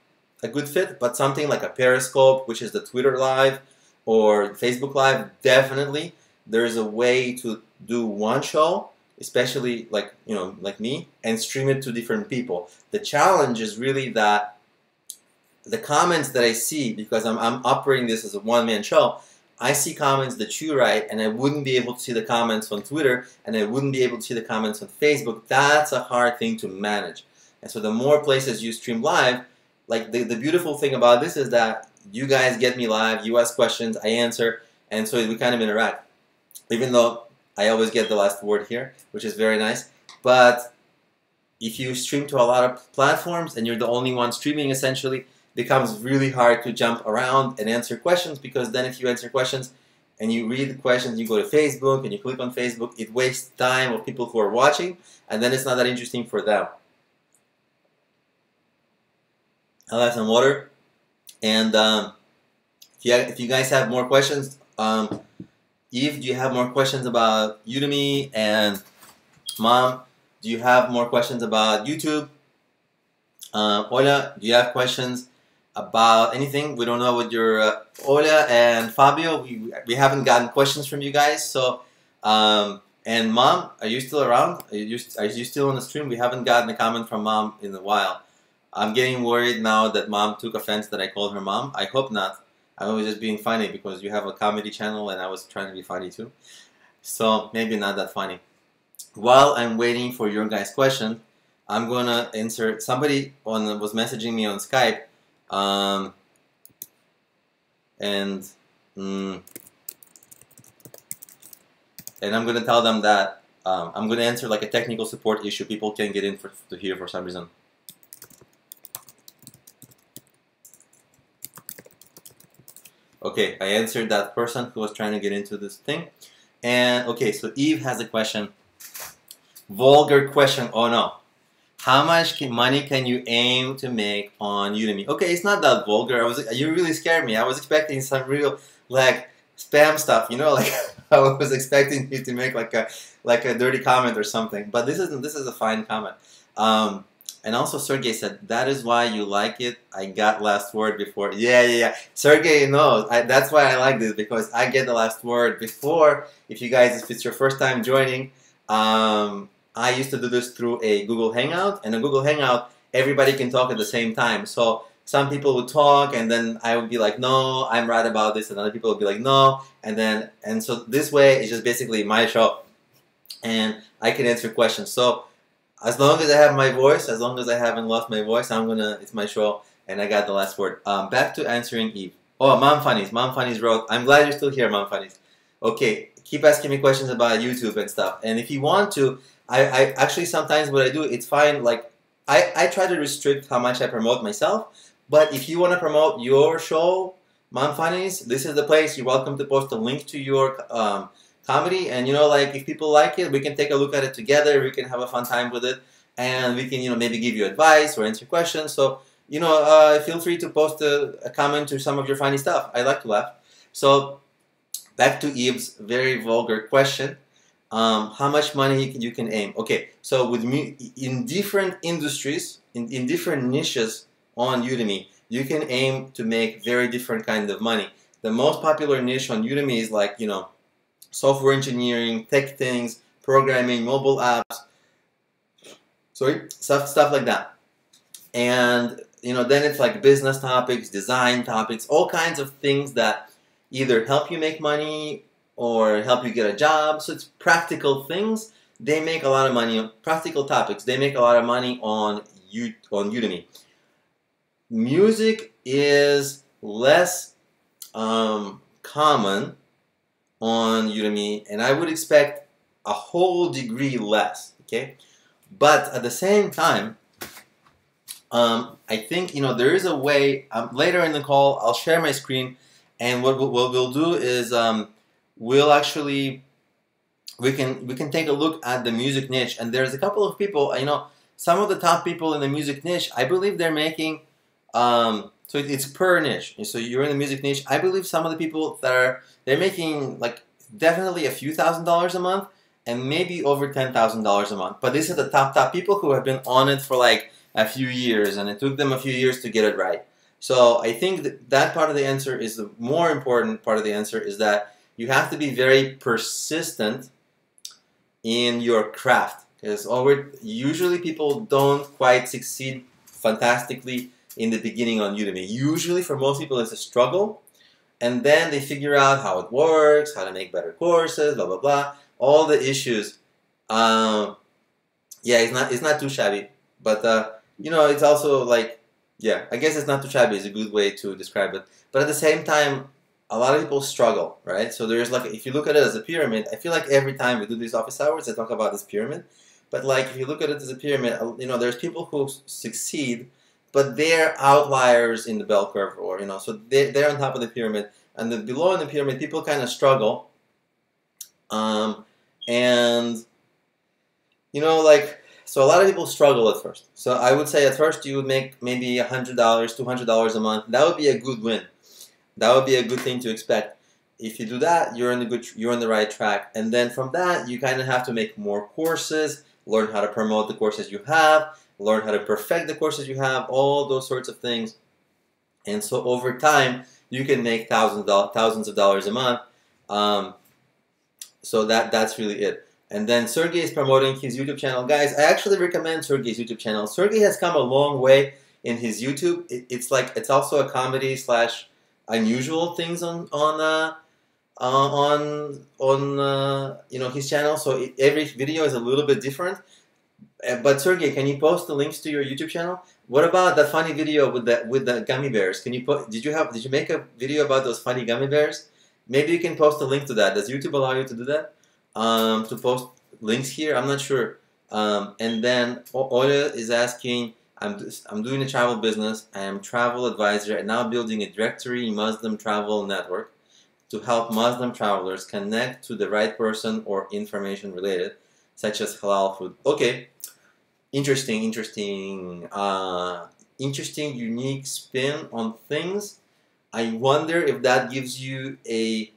a good fit, but something like a Periscope, which is the Twitter Live, or Facebook Live, definitely there's a way to do one show, especially like, you know, like me, and stream it to different people. The challenge is really that the comments that I see, because I'm operating this as a one-man show, I see comments that you write, and I wouldn't be able to see the comments on Twitter, and I wouldn't be able to see the comments on Facebook. That's a hard thing to manage. And so the more places you stream live, like the beautiful thing about this is that you guys get me live, you ask questions, I answer, and so we kind of interact. Even though I always get the last word here, which is very nice. But if you stream to a lot of platforms and you're the only one streaming, essentially, becomes really hard to jump around and answer questions, because then if you answer questions and you read the questions, you go to Facebook and you click on Facebook, it wastes time of people who are watching, and then it's not that interesting for them. I'll have some water, and if you guys have more questions, Eve, do you have more questions about Udemy? And Mom, do you have more questions about YouTube? Ola, do you have questions about anything? We don't know what your Ola and Fabio, we haven't gotten questions from you guys. So, and Mom, are you still around? Are you still on the stream? We haven't gotten a comment from Mom in a while. I'm getting worried now that Mom took offense that I called her Mom. I hope not. I was just being funny because you have a comedy channel and I was trying to be funny too. So maybe not that funny. While I'm waiting for your guys' question, I'm gonna insert, somebody was messaging me on Skype, and I'm gonna tell them that I'm gonna answer like a technical support issue. People can't get in to here for some reason. Okay, I answered that person who was trying to get into this thing. And okay, so Eve has a question. Vulgar question, oh no. How much money can you aim to make on Udemy? Okay, it's not that vulgar. You really scared me. I was expecting some real like spam stuff, you know, like I was expecting you to make like a dirty comment or something. But this is a fine comment. And also Sergey said, that is why you like it. I got last word before. Yeah. Sergey knows. That's why I like this, because I get the last word before. If it's your first time joining, I used to do this through a Google Hangout. And a Google Hangout, everybody can talk at the same time. So some people would talk, and then I would be like, no, I'm right about this. And other people would be like, no. And so this way, it's just basically my show. And I can answer questions. So as long as I have my voice, as long as I haven't lost my voice, it's my show, and I got the last word. Back to answering Eve. Oh, Mom Funnies. Mom Funnies wrote, I'm glad you're still here, Mom Funnies. Okay, keep asking me questions about YouTube and stuff. And if you want to, I actually sometimes what I do, it's fine. Like, I try to restrict how much I promote myself. But if you want to promote your show, Mom Funnies, this is the place. You're welcome to post a link to your comedy, and you know, like if people like it, we can take a look at it together. We can have a fun time with it, and we can, you know, maybe give you advice or answer questions. So, you know, feel free to post a comment to some of your funny stuff. I like to laugh. So, back to Eve's very vulgar question: how much money you can aim? Okay, so with me in different industries, in different niches on Udemy, you can aim to make very different kind of money. The most popular niche on Udemy is like, you know, software engineering, tech things, programming, mobile apps, stuff like that. And then it's like business topics, design topics, all kinds of things that either help you make money or help you get a job. So it's practical things. They make a lot of money on practical topics. They make a lot of money on Udemy. Music is less common on Udemy, and I would expect a whole degree less. Okay, but at the same time, I think there is a way. Later in the call, I'll share my screen, and what we'll do is we'll actually we can take a look at the music niche, and there's a couple of people. Some of the top people in the music niche, I believe they're making. So it's per niche. So you're in the music niche. I believe some of the people they're making like definitely a few $1,000s a month, and maybe over $10,000 a month. But these are the top people who have been on it for like a few years, and it took them a few years to get it right. So I think that part of the answer is the more important part of the answer is that you have to be very persistent in your craft, because usually people don't quite succeed fantastically in the beginning on Udemy. Usually for most people it's a struggle, and then they figure out how it works, how to make better courses, blah blah blah, all the issues. Yeah, it's not too shabby, but it's also like, yeah, I guess it's not too shabby is a good way to describe it. But at the same time, a lot of people struggle, right? So there's like, if you look at it as a pyramid, I feel like every time we do these office hours, I talk about this pyramid. But like, if you look at it as a pyramid, there's people who succeed, but they're outliers in the bell curve, or so they're on top of the pyramid, and below in the pyramid, people kind of struggle, and so a lot of people struggle at first. So I would say at first you would make maybe $100, $200 a month. That would be a good win. That would be a good thing to expect. If you do that, you're on the right track. And then from that, you kind of have to make more courses, learn how to promote the courses you have, learn how to perfect the courses you have, all those sorts of things. And so over time, you can make thousands of dollars a month. So that's really it. And then Sergey is promoting his YouTube channel. Guys, I actually recommend Sergey's YouTube channel. Sergey has come a long way in his YouTube. It's also a comedy / unusual things on his channel. So every video is a little bit different. But Sergey, can you post the links to your YouTube channel? What about that funny video with the gummy bears? Can you did you make a video about those funny gummy bears? Maybe you can post a link to that. Does YouTube allow you to do that? To post links here? I'm not sure. And then Oля is asking, I'm doing a travel business. I am travel advisor and now building a directory Muslim travel network to help Muslim travelers connect to the right person or information related, such as halal food. Okay, interesting, unique spin on things. I wonder if that gives you a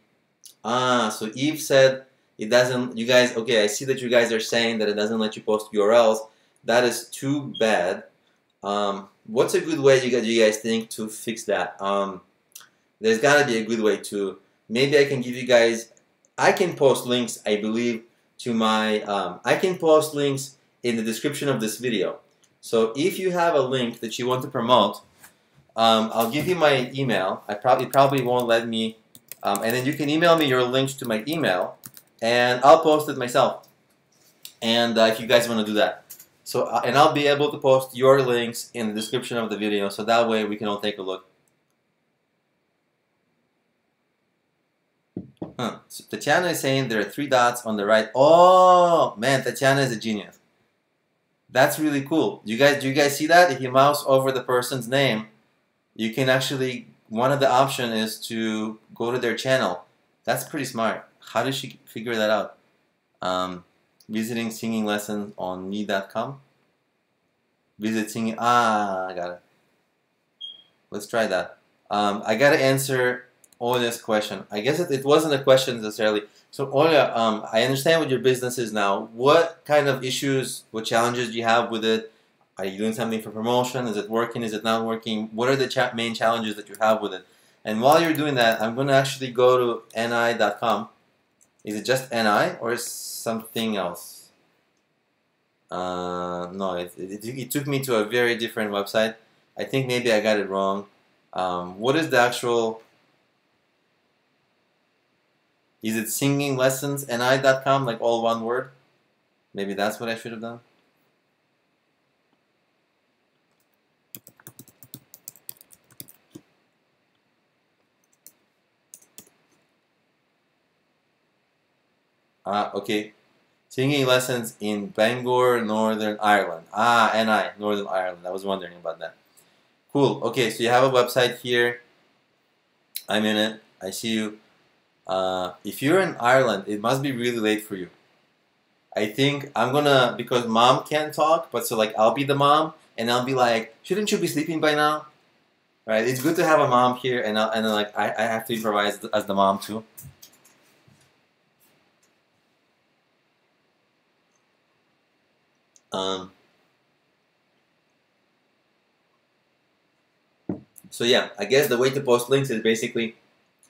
so Eve said it doesn't. You guys, okay? I see that you guys are saying that it doesn't let you post URLs. That is too bad. What's a good way you guys think to fix that? There's got to be a good way to. Maybe I can give you guys. I can post links, I believe, to my. I can post links in the description of this video. So if you have a link that you want to promote, I'll give you my email. It probably won't let me, and then you can email me your links to my email, and I'll post it myself. And if you guys want to do that. So, and I'll be able to post your links in the description of the video, so that way we can all take a look. So Tatiana is saying there are 3 dots on the right. Oh man, Tatiana is a genius. That's really cool. Do you guys see that? If you mouse over the person's name, you can actually, one of the options is to go to their channel. That's pretty smart. How did she figure that out? Visiting singing lessons on me.com. Visit singing. I got it. Let's try that. I got to answer Olya's question. I guess it wasn't a question necessarily. So Olya, I understand what your business is now. What kind of issues, what challenges do you have with it? Are you doing something for promotion? Is it working? Is it not working? What are the main challenges that you have with it? And while you're doing that, I'm going to actually go to ni.com. Is it just ni or is something else? No, it took me to a very different website. I think maybe I got it wrong. What is the actual? Is it singinglessonsni.com, like all one word? Maybe that's what I should have done. Okay. Singing lessons in Bangor, Northern Ireland. NI, Northern Ireland. I was wondering about that. Cool. Okay, so you have a website here. I'm in it. I see you. If you're in Ireland, it must be really late for you. I think I'm gonna, because mom can't talk, but so like I'll be the mom, and I'll be like, shouldn't you be sleeping by now? Right? It's good to have a mom here, and then like I have to improvise as the mom too. So yeah, I guess the way to post links is basically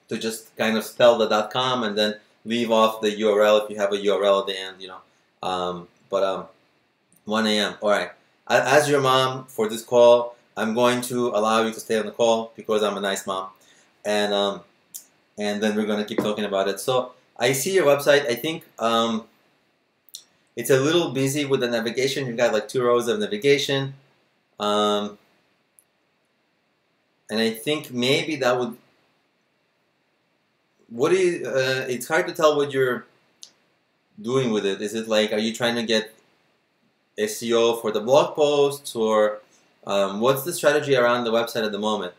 to just kind of spell the .com and then leave off the URL if you have a URL at the end, you know. 1 a.m. All right. As your mom for this call, I'm going to allow you to stay on the call because I'm a nice mom, and then we're gonna keep talking about it. So I see your website. I think it's a little busy with the navigation. You've got like 2 rows of navigation, and I think maybe that would. What do you? It's hard to tell what you're doing with it. Is it like, are you trying to get SEO for the blog posts, or what's the strategy around the website at the moment?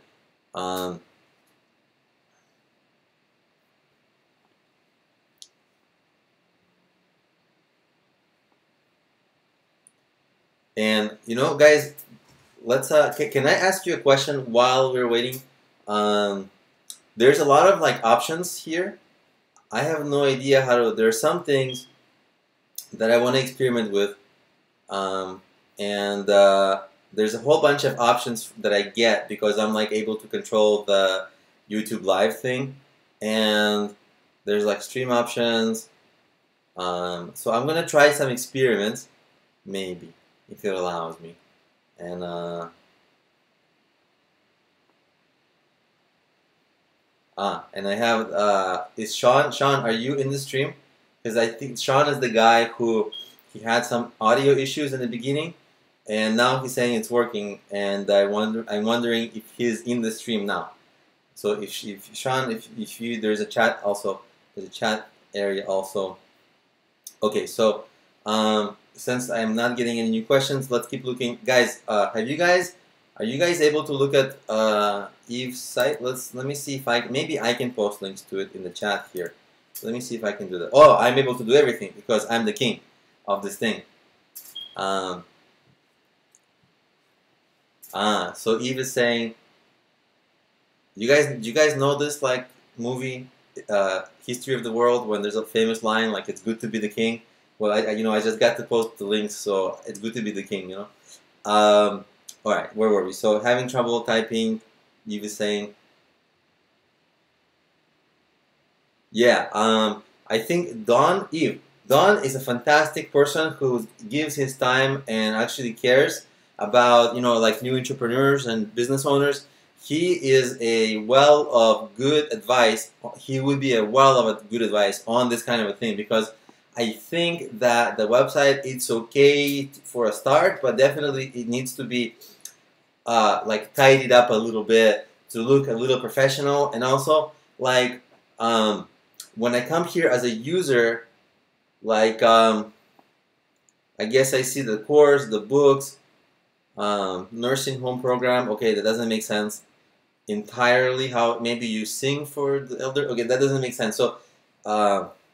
And you know, guys, let's. Can I ask you a question while we're waiting? There's a lot of like options here. I have no idea how to. There are some things that I want to experiment with, and there's a whole bunch of options that I get because I'm like able to control the YouTube live thing, and there's like stream options. So I'm gonna try some experiments, maybe if it allows me, and and I have is Sean. Sean, are you in the stream? Because I think Sean is the guy who he had some audio issues in the beginning, and now he's saying it's working. And I'm wondering if he's in the stream now. So if Sean, if you, there's a chat also, there's a chat area also. Okay, so since I'm not getting any new questions, let's keep looking, guys. Are you guys able to look at Eve's site? Let me see if maybe I can post links to it in the chat here. So let me see if I can do that. Oh, I'm able to do everything because I'm the king of this thing. So Eve is saying, do you guys know this like movie, History of the World, when there's a famous line like it's good to be the king? Well, I just got to post the links, so it's good to be the king, you know. All right, where were we? So having trouble typing, Eve is saying. Yeah, I think Don is a fantastic person who gives his time and actually cares about, you know, like new entrepreneurs and business owners. He is a well of good advice. He would be a well of good advice on this kind of a thing, because I think that the website, it's okay for a start, but definitely it needs to be like tidied up a little bit to look a little professional. And also like when I come here as a user, like I guess I see the course, the books, nursing home program. Okay, that doesn't make sense entirely. How maybe you sing for the elder? Okay, that doesn't make sense. So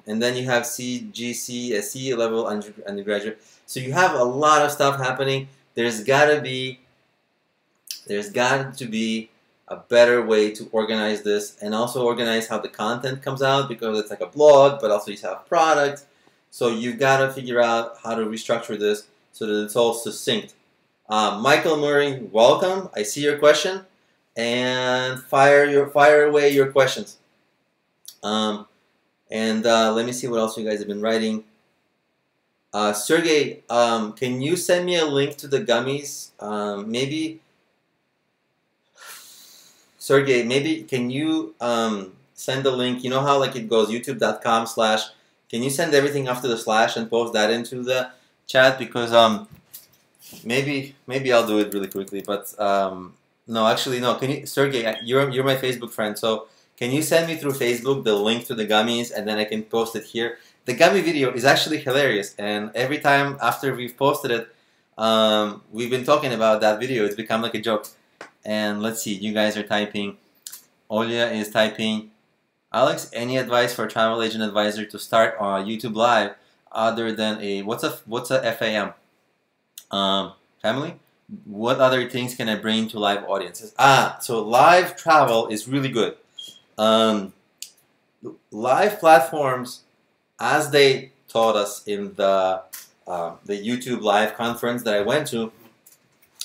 and then you have CGC, SE level undergraduate. So you have a lot of stuff happening. There's got to be a better way to organize this, and also organize how the content comes out, because it's like a blog, but also you have products. So you've got to figure out how to restructure this so that it's all succinct. Michael Murray, welcome. I see your question, and fire away your questions. Let me see what else you guys have been writing. Sergey, can you send me a link to the gummies? Maybe, Sergey, maybe can you send the link? You know how like it goes youtube.com/. Can you send everything after the slash and post that into the chat? Because maybe I'll do it really quickly. But no, actually no. Can you, Sergey? You're my Facebook friend, so can you send me through Facebook the link to the gummies, and then I can post it here? The gummy video is actually hilarious, and every time after we've posted it, we've been talking about that video. It's become like a joke. And let's see, you guys are typing. Olia is typing. Alex, any advice for a travel agent advisor to start on YouTube Live other than a what's a FAM? Family? What other things can I bring to live audiences? So live travel is really good. Live platforms, as they taught us in the YouTube Live conference that I went to,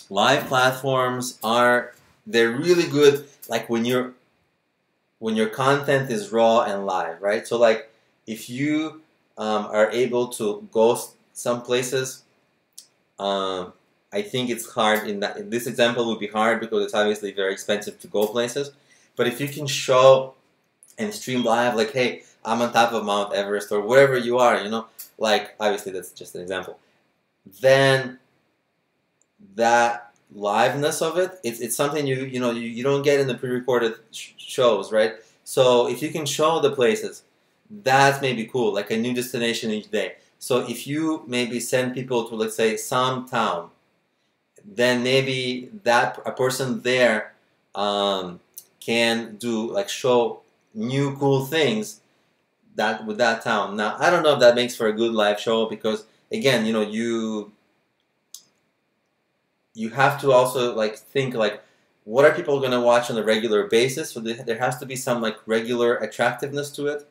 live platforms they're really good. Like when your content is raw and live, right? So like if you are able to go some places, I think it's hard in this example would be hard because it's obviously very expensive to go places. But if you can show and stream live, like, hey, I'm on top of Mount Everest or wherever you are, you know, like obviously that's just an example. Then that liveness of it's something you don't get in the pre-recorded shows, right? So if you can show the places, that's maybe cool, like a new destination each day. So if you maybe send people to, let's say, some town, then maybe a person there can do like show new cool things with that town. Now I don't know if that makes for a good live show because again, you know, you have to also like think like what are people going to watch on a regular basis. So there has to be some like regular attractiveness to it,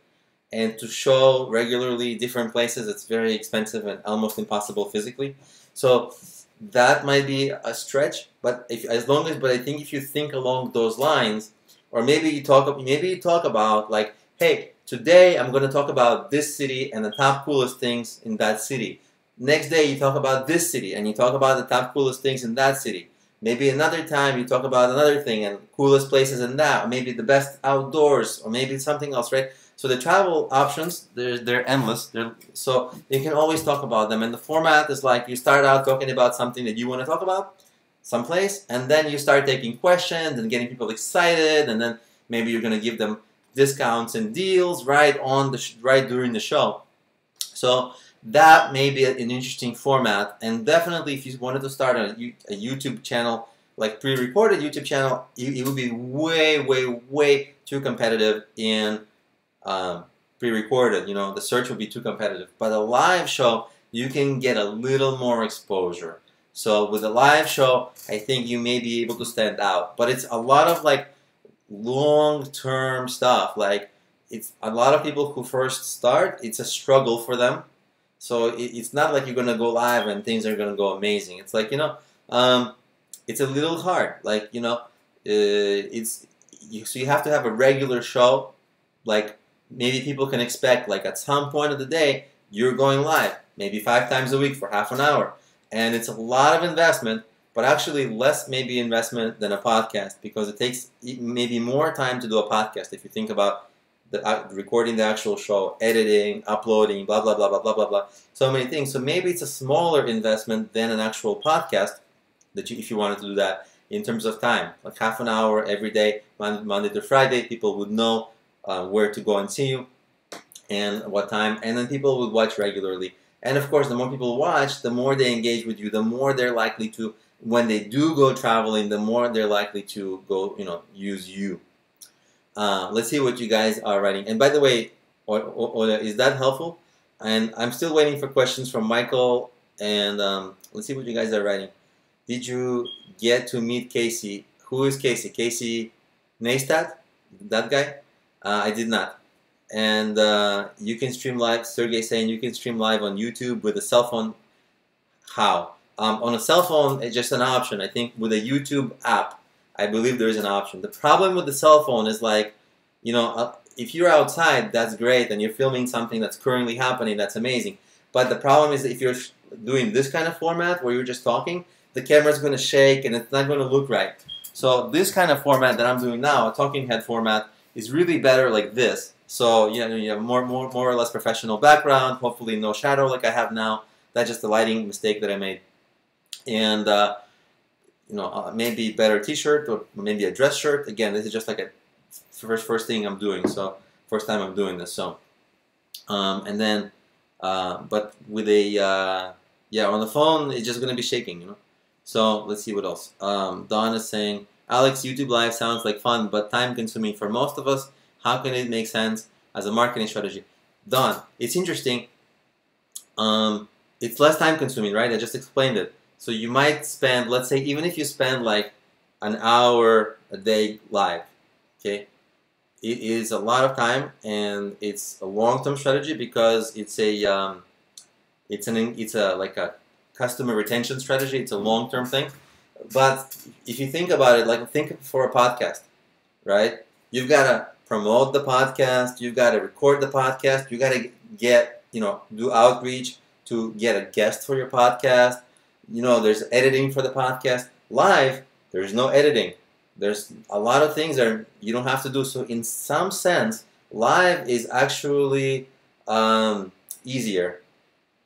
and to show regularly different places, it's very expensive and almost impossible physically. So that might be a stretch, but I think if you think along those lines, or maybe you talk about like, hey, today I'm going to talk about this city and the top coolest things in that city. Next day you talk about this city and you talk about the top coolest things in that city. Maybe another time you talk about another thing and coolest places in that, or maybe the best outdoors, or maybe something else, right? So the travel options, they're endless. So you can always talk about them. And the format is like you start out talking about something that you want to talk about, someplace, and then you start taking questions and getting people excited, and then maybe you're going to give them discounts and deals right during the show. So that may be an interesting format, and definitely if you wanted to start a YouTube channel, like pre-recorded YouTube channel, it would be way too competitive in pre-recorded. You know, the search would be too competitive. But a live show, you can get a little more exposure. So with a live show, I think you may be able to stand out. But it's a lot of like long-term stuff. Like it's a lot of people who first start, it's a struggle for them. So it's not like you're going to go live and things are going to go amazing. It's like, you know, it's a little hard. Like, you know, so you have to have a regular show. Like maybe people can expect like at some point of the day, you're going live, maybe 5 times a week for half an hour. And it's a lot of investment, but actually less maybe investment than a podcast because it takes maybe more time to do a podcast if you think about recording the actual show, editing, uploading, blah, blah, blah, blah, blah, blah, blah. So many things. So maybe it's a smaller investment than an actual podcast if you wanted to do that in terms of time. Like half an hour every day, Monday to Friday, people would know where to go and see you and what time. And then people would watch regularly. And of course, the more people watch, the more they engage with you, the more they're likely to, when they do go traveling, the more they're likely to go, you know, use you. Let's see what you guys are writing. And by the way, is that helpful? And I'm still waiting for questions from Michael. And let's see what you guys are writing. Did you get to meet Casey? Who is Casey? Casey Neistat? That guy? I did not. And you can stream live. Sergey saying you can stream live on YouTube with a cell phone. How? On a cell phone, it's just an option. I think with a YouTube app, I believe there is an option. The problem with the cell phone is like, you know, if you're outside, that's great, and you're filming something that's currently happening, that's amazing. But the problem is that if you're doing this kind of format where you're just talking, the camera's going to shake and it's not going to look right. So this kind of format that I'm doing now, a talking head format, is really better like this. So you have more or less professional background, hopefully no shadow like I have now. That's just a lighting mistake that I made. And maybe better t-shirt or maybe a dress shirt. Again, this is just like a first thing I'm doing. So first time I'm doing this. So and then but with a on the phone it's just gonna be shaking, So let's see what else. Don is saying, Alex, YouTube Live sounds like fun, but time consuming for most of us. How can it make sense as a marketing strategy? Don, it's interesting. It's less time consuming, right? I just explained it. So you might spend, let's say, even if you spend like an hour a day live, okay? It is a lot of time, and it's a long-term strategy because it's like a customer retention strategy. It's a long-term thing. But if you think about it, like think for a podcast, right? You've got to promote the podcast. You've got to record the podcast. You got to get, do outreach to get a guest for your podcast. There's editing for the podcast. Live, there's no editing. There's a lot of things that you don't have to do. So in some sense, live is actually easier.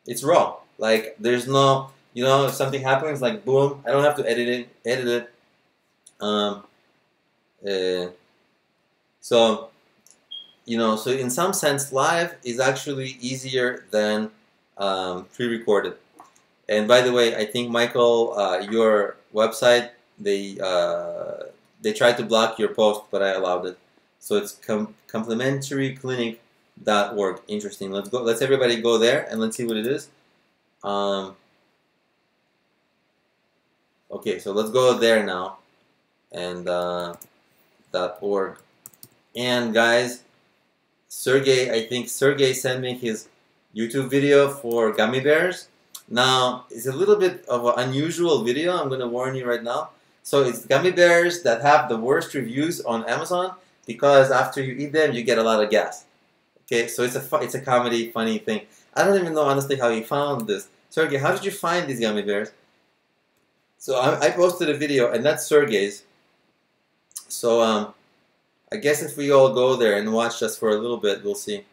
It's raw. Like there's no, if something happens, like boom, I don't have to edit it. So in some sense, live is actually easier than pre-recorded. And by the way, I think Michael, your website, they tried to block your post, but I allowed it. So it's complementaryclinic.org. Interesting. Let's go. Let's everybody go there and let's see what it is. Okay, so let's go there now, and .org. And guys, I think Sergey sent me his YouTube video for gummy bears. Now, it's a little bit of an unusual video, I'm going to warn you right now. So it's gummy bears that have the worst reviews on Amazon because after you eat them, you get a lot of gas. Okay, so it's a comedy, funny thing. I don't even know, honestly, how he found this. Sergey, how did you find these gummy bears? So I posted a video, and that's Sergey's. So I guess if we all go there and watch just for a little bit, we'll see.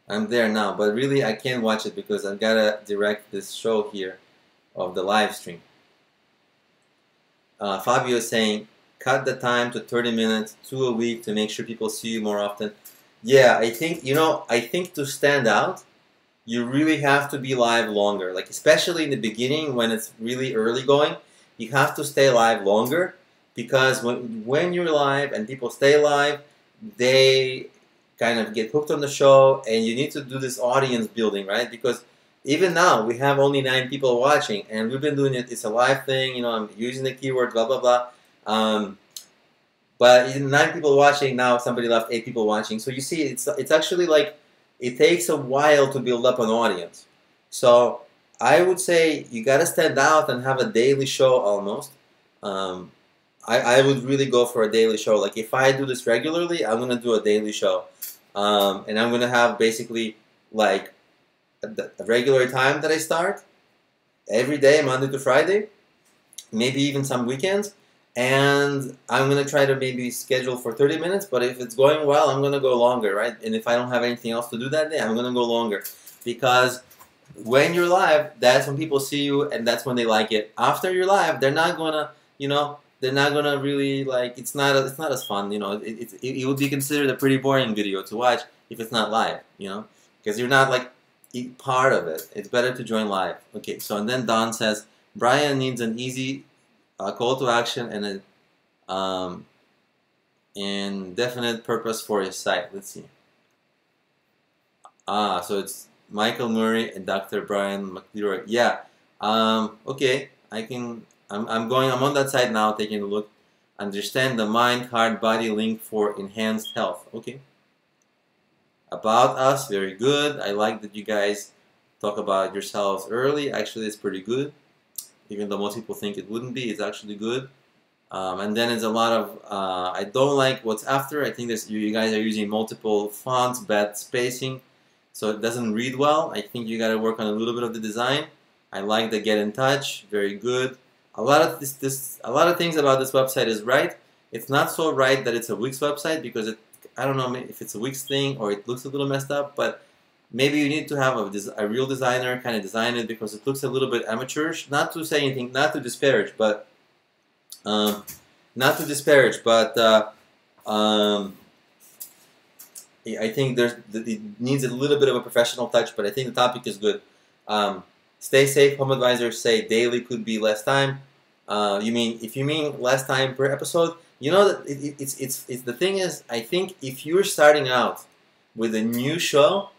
I'm there now, but really I can't watch it because I've got to direct this show here of the live stream. Fabio is saying, cut the time to 30 minutes, 2 a week to make sure people see you more often. Yeah, I think, I think to stand out, you really have to be live longer. Like, especially in the beginning when it's really early going, you have to stay live longer because when you're live and people stay live, they kind of get hooked on the show, and you need to do this audience building, right? Because even now, we have only 9 people watching, and we've been doing it, it's a live thing, I'm using the keyword, blah, blah, blah. But even 9 people watching, now somebody left 8 people watching. So you see, it's actually like, it takes a while to build up an audience. So I would say you got to stand out and have a daily show almost. I would really go for a daily show. Like if I do this regularly, I'm going to do a daily show. And I'm going to have basically like a regular time that I start every day, Monday to Friday, maybe even some weekends. And I'm going to try to maybe schedule for 30 minutes, but if it's going well, I'm going to go longer, right? And if I don't have anything else to do that day, I'm going to go longer. Because when you're live, that's when people see you, and that's when they like it. After you're live, they're not going to, they're not going to really, like, it's not as fun, it would be considered a pretty boring video to watch if it's not live, because you're not, like, part of it. It's better to join live. Okay, so, and then Don says, Brian needs an easy call to action and definite purpose for his site. Let's see. So it's Michael Murray and Dr. Brian McLeroy. Yeah. Okay. I'm on that site now, taking a look. Understand the mind, heart, body link for enhanced health. Okay. About us, very good. I like that you guys talk about yourselves early. Actually, it's pretty good. even though most people think it wouldn't be. It's actually good. And then it's a lot of, I don't like what's after. I think you guys are using multiple fonts, bad spacing, so it doesn't read well. I think you got to work on a little bit of the design. I like the get in touch, very good. A lot of a lot of things about this website is right. It's not so right that it's a Wix website, because I don't know if it's a Wix thing or it looks a little messed up, but maybe you need to have a real designer kind of design it, because it looks a little bit amateurish. Not to say anything, not to disparage, but I think it needs a little bit of a professional touch, but I think the topic is good. Stay safe. Home advisors say daily could be less time. If you mean less time per episode, you know that it's the thing is, I think if you're starting out with a new show,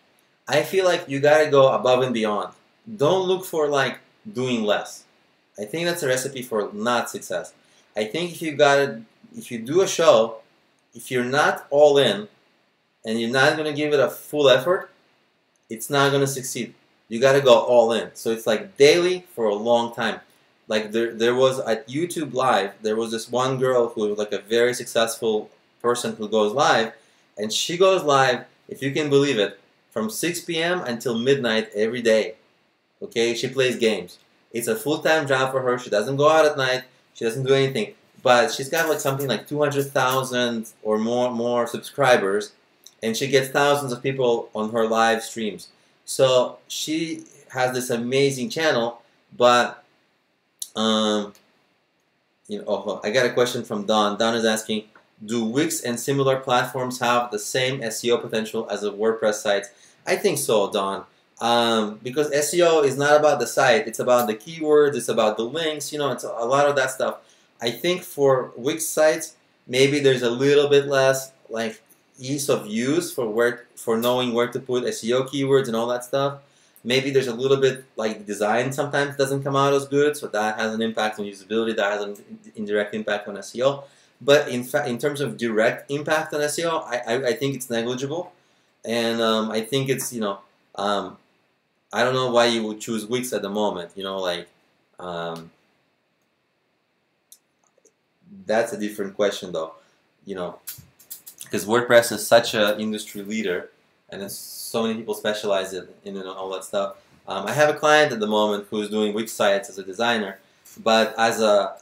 I feel like you gotta go above and beyond. Don't look for like doing less. I think that's a recipe for not success. I think if you do a show, if you're not all in and you're not gonna give it a full effort, it's not gonna succeed. You gotta go all in. So it's like daily for a long time. Like there was at YouTube Live, there was this one girl who was like a very successful person who goes live, and she goes live, if you can believe it, from 6 p.m. until midnight every day. Okay, she plays games. It's a full-time job for her. She doesn't go out at night. She doesn't do anything. But she's got like something like 200,000 or more subscribers, and she gets thousands of people on her live streams. So she has this amazing channel, but I got a question from Don. Don is asking, do Wix and similar platforms have the same SEO potential as a WordPress site? I think so, Don. Because SEO is not about the site, it's about the keywords, it's about the links, it's a lot of that stuff. I think for Wix sites, maybe there's a little bit less like ease of use for knowing where to put SEO keywords and all that stuff. Maybe there's a little bit like design sometimes doesn't come out as good, so that has an impact on usability, that has an indirect impact on SEO. But in fact, in terms of direct impact on SEO, I think it's negligible, and I think it's I don't know why you would choose Wix at the moment. That's a different question though, because WordPress is such an industry leader, and it's so many people specialize in all that stuff. I have a client at the moment who's doing Wix sites as a designer, but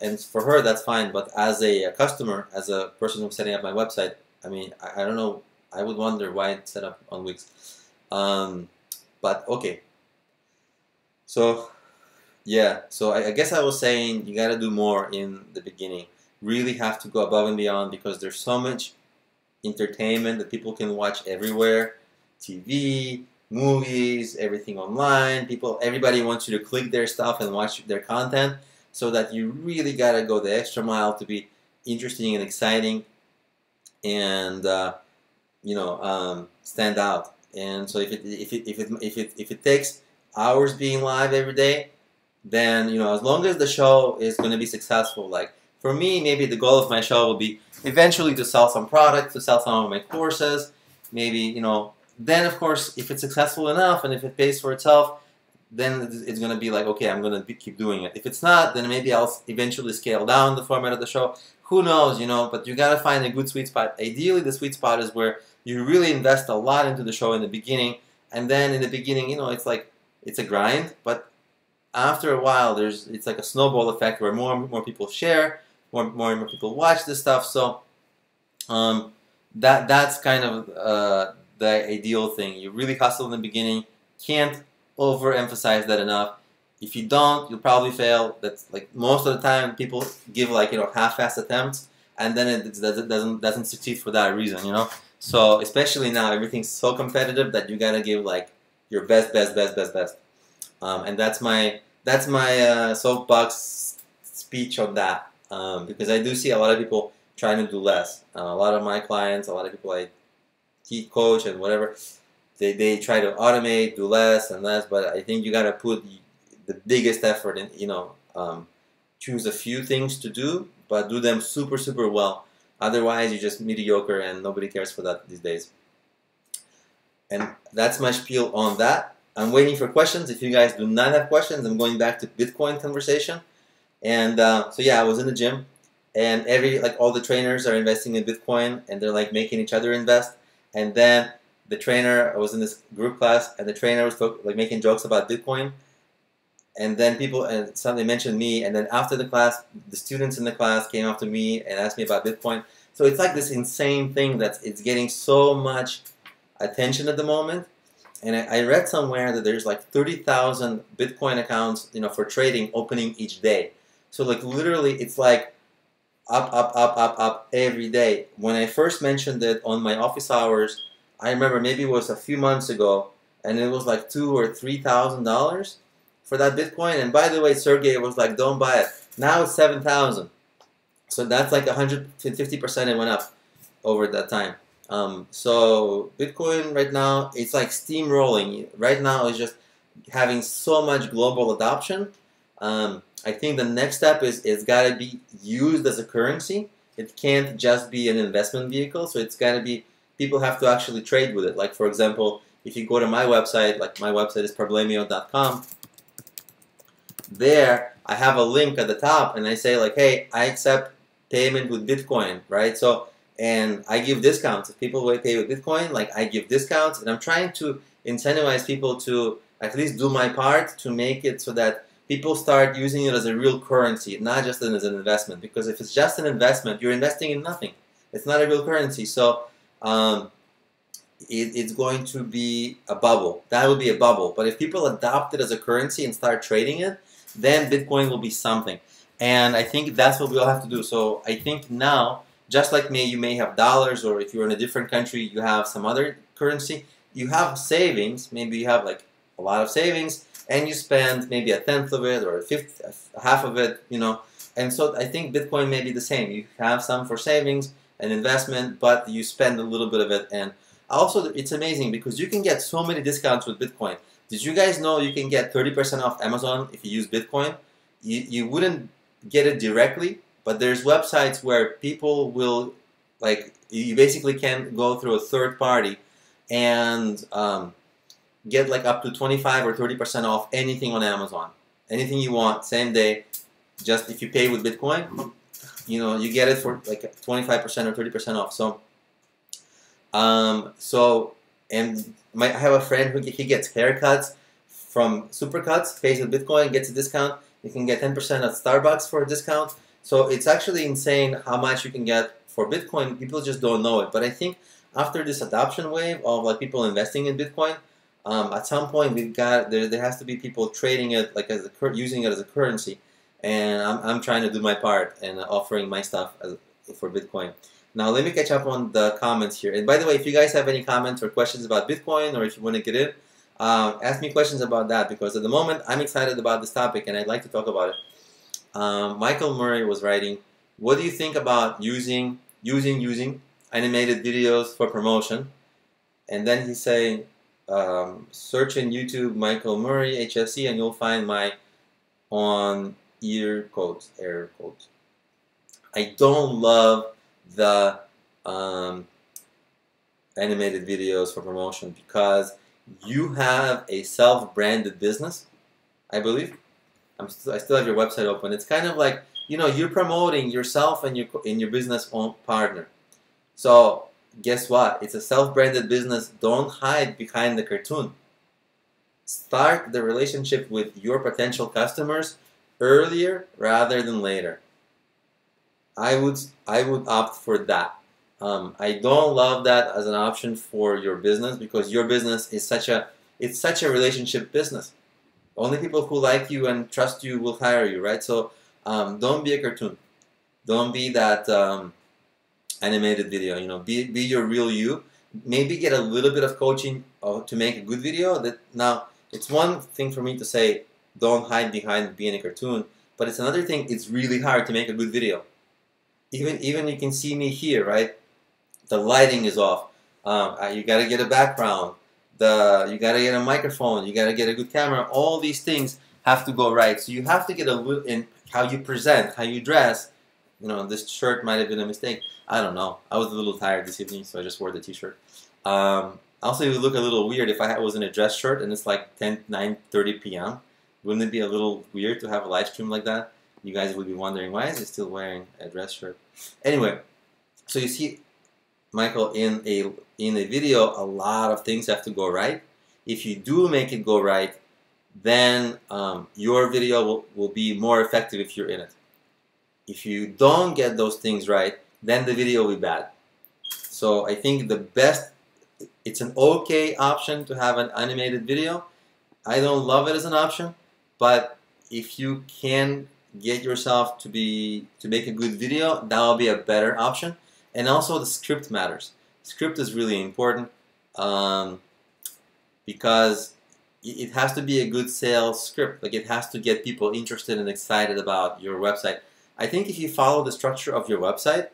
and for her that's fine. But as a customer, as a person who's setting up my website, I mean, I don't know. I would wonder why it's set up on Wix. But okay. So yeah. So I guess I was saying you got to do more in the beginning. Really have to go above and beyond, because there's so much entertainment that people can watch everywhere. TV, movies, everything online. Everybody wants you to click their stuff and watch their content, so that you really gotta go the extra mile to be interesting and exciting, and stand out. And so if it takes hours being live every day, then as long as the show is going to be successful, like for me, maybe the goal of my show will be eventually to sell some product, to sell some of my courses, maybe then of course if it's successful enough and if it pays for itself, then it's going to be like, okay, I'm going to keep doing it. If it's not, then maybe I'll eventually scale down the format of the show. Who knows, but you got to find a good sweet spot. Ideally, the sweet spot is where you really invest a lot into the show in the beginning, and then in the beginning, it's a grind, but after a while, it's like a snowball effect where more and more people share, more and more people watch this stuff. So that's kind of the ideal thing. You really hustle in the beginning. Can't overemphasize that enough. If you don't, you'll probably fail. That's like most of the time people give like half-assed attempts, and then it doesn't succeed for that reason. So especially now, everything's so competitive that you gotta give like your best. And that's my soapbox speech on that, because I do see a lot of people trying to do less. A lot of my clients, a lot of people I teach, coach, and whatever, they try to automate, do less and less. But I think you gotta put the biggest effort in. Choose a few things to do, but do them super well. Otherwise, you're just mediocre, and nobody cares for that these days. And that's my spiel on that. I'm waiting for questions. If you guys do not have questions, I'm going back to Bitcoin conversation. And so yeah, I was in the gym, and all the trainers are investing in Bitcoin, and they're like making each other invest. And then the trainer, I was in this group class, and the trainer was like making jokes about Bitcoin. And then somebody mentioned me, and then after the class, the students in the class came up to me and asked me about Bitcoin. So it's like this insane thing that it's getting so much attention at the moment. And I read somewhere that there's like 30,000 Bitcoin accounts, for trading opening each day. So like literally, it's like up, up, up, up, up every day. When I first mentioned it on my office hours, I remember maybe it was a few months ago, and it was like $2,000 or $3,000 for that Bitcoin. And by the way, Sergey was like, "Don't buy it." Now it's 7,000. So that's like 150% it went up over that time. So Bitcoin right now, it's like steamrolling. Right now, it's just having so much global adoption. I think the next step is it's got to be used as a currency. It can't just be an investment vehicle. So it's got to be, people have to actually trade with it. Like for example, if you go to my website, like my website is problemio.com. There, I have a link at the top, and I say like, hey, I accept payment with Bitcoin, right? So, and I give discounts. If people will pay with Bitcoin, like I give discounts, and I'm trying to incentivize people to at least do my part to make it so that people start using it as a real currency, not just as an investment. Because if it's just an investment, you're investing in nothing. It's not a real currency. So it's going to be a bubble. That would be a bubble. But if people adopt it as a currency and start trading it, then Bitcoin will be something. And I think that's what we all have to do. So I think now, just like me, you may have dollars, or if you're in a different country, you have some other currency. You have savings. Maybe you have like a lot of savings, and you spend maybe a tenth of it or a fifth, half of it, And so I think Bitcoin may be the same. You have some for savings and investment, but you spend a little bit of it. And also, it's amazing because you can get so many discounts with Bitcoin. Did you guys know you can get 30% off Amazon if you use Bitcoin? You wouldn't get it directly, but there's websites where people will, like, you basically can go through a third party and get like up to 25 or 30% off anything on Amazon. Anything you want, same day, just if you pay with Bitcoin, you get it for like 25% or 30% off. I have a friend who he gets haircuts from Supercuts, pays with Bitcoin, gets a discount. You can get 10% at Starbucks for a discount. So it's actually insane how much you can get for Bitcoin. People just don't know it. But I think after this adoption wave of like people investing in Bitcoin, at some point there has to be people trading it like using it as a currency. And I'm trying to do my part and offering my stuff for Bitcoin. Now let me catch up on the comments here. And by the way, if you guys have any comments or questions about Bitcoin, or if you want to get in, ask me questions about that, because at the moment I'm excited about this topic and I'd like to talk about it. Michael Murray was writing, what do you think about using animated videos for promotion? And then he's saying, search in YouTube Michael Murray HSC and you'll find my error codes. I don't love the animated videos for promotion because you have a self-branded business, I believe. I still have your website open. It's kind of like, you're promoting yourself and your business partner. So guess what? It's a self-branded business. Don't hide behind the cartoon. Start the relationship with your potential customers earlier rather than later. I would opt for that. I don't love that as an option for your business, because your business is such a relationship business. Only people who like you and trust you will hire you, right? So don't be a cartoon. Don't be that animated video. Be your real you. Maybe get a little bit of coaching to make a good video. Now it's one thing for me to say don't hide behind being a cartoon, but it's another thing. It's really hard to make a good video. Even you can see me here, right? The lighting is off. You got to get a background. You got to get a microphone. You got to get a good camera. All these things have to go right. So you have to get a little in how you present, how you dress. This shirt might have been a mistake. I don't know. I was a little tired this evening, so I just wore the t-shirt. Also, it would look a little weird if I was in a dress shirt and it's like 9:30 p.m. Wouldn't it be a little weird to have a live stream like that? You guys will be wondering, why is he still wearing a dress shirt? Anyway, so you see, Michael, in a video, a lot of things have to go right. If you do make it go right, then your video will be more effective if you're in it. If you don't get those things right, then the video will be bad. So I think the best, it's an okay option to have an animated video. I don't love it as an option, but if you can get yourself to make a good video, that will be a better option. And also the script matters. Script is really important because it has to be a good sales script. Like, it has to get people interested and excited about your website. I think if you follow the structure of your website,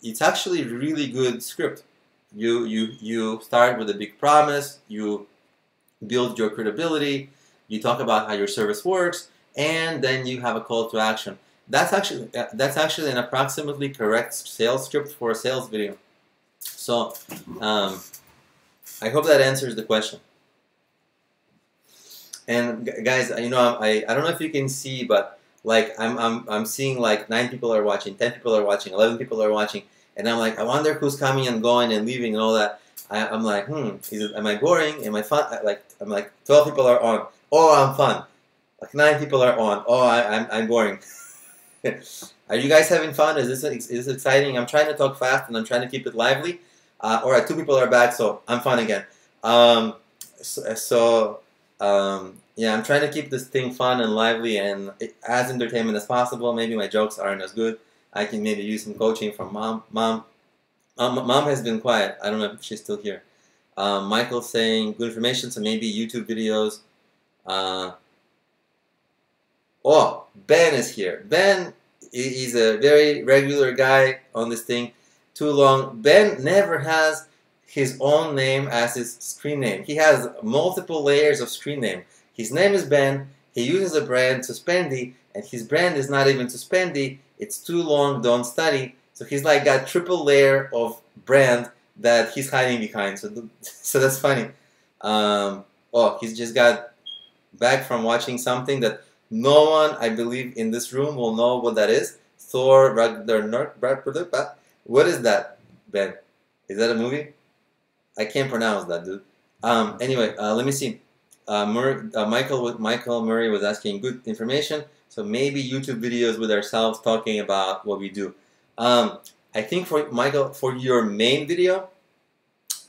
it's actually a really good script. You start with a big promise, you build your credibility, you talk about how your service works, and then you have a call to action. That's actually an approximately correct sales script for a sales video. So I hope that answers the question. And guys, I don't know if you can see, but like I'm seeing like 9 people are watching, 10 people are watching, 11 people are watching, and I'm like, I wonder who's coming and going and leaving and all that. I'm like, am I boring? Am I fun? I'm like 12 people are on. Oh, I'm fun. Like 9 people are on. Oh, I'm boring. Are you guys having fun? Is this exciting? I'm trying to talk fast and I'm trying to keep it lively. All right, 2 people are back, so I'm fun again. Yeah, I'm trying to keep this thing fun and lively and as entertainment as possible. Maybe my jokes aren't as good. I can maybe use some coaching from mom. Mom has been quiet. I don't know if she's still here. Michael's saying good information, so maybe YouTube videos. Oh, Ben is here. Ben is a very regular guy on this thing. Too long. Ben never has his own name as his screen name. He has multiple layers of screen name. His name is Ben. He uses a brand, Suspendi, and his brand is not even Suspendi. It's too long, don't study. So he's like got triple layer of brand that he's hiding behind. So that's funny. Oh, he's just got back from watching something that no one, I believe, in this room will know what that is. Thor Ragnarok. What is that, Ben? Is that a movie? I can't pronounce that, dude. Anyway, let me see. Michael Murray was asking good information. So maybe YouTube videos with ourselves talking about what we do. I think for Michael, for your main video,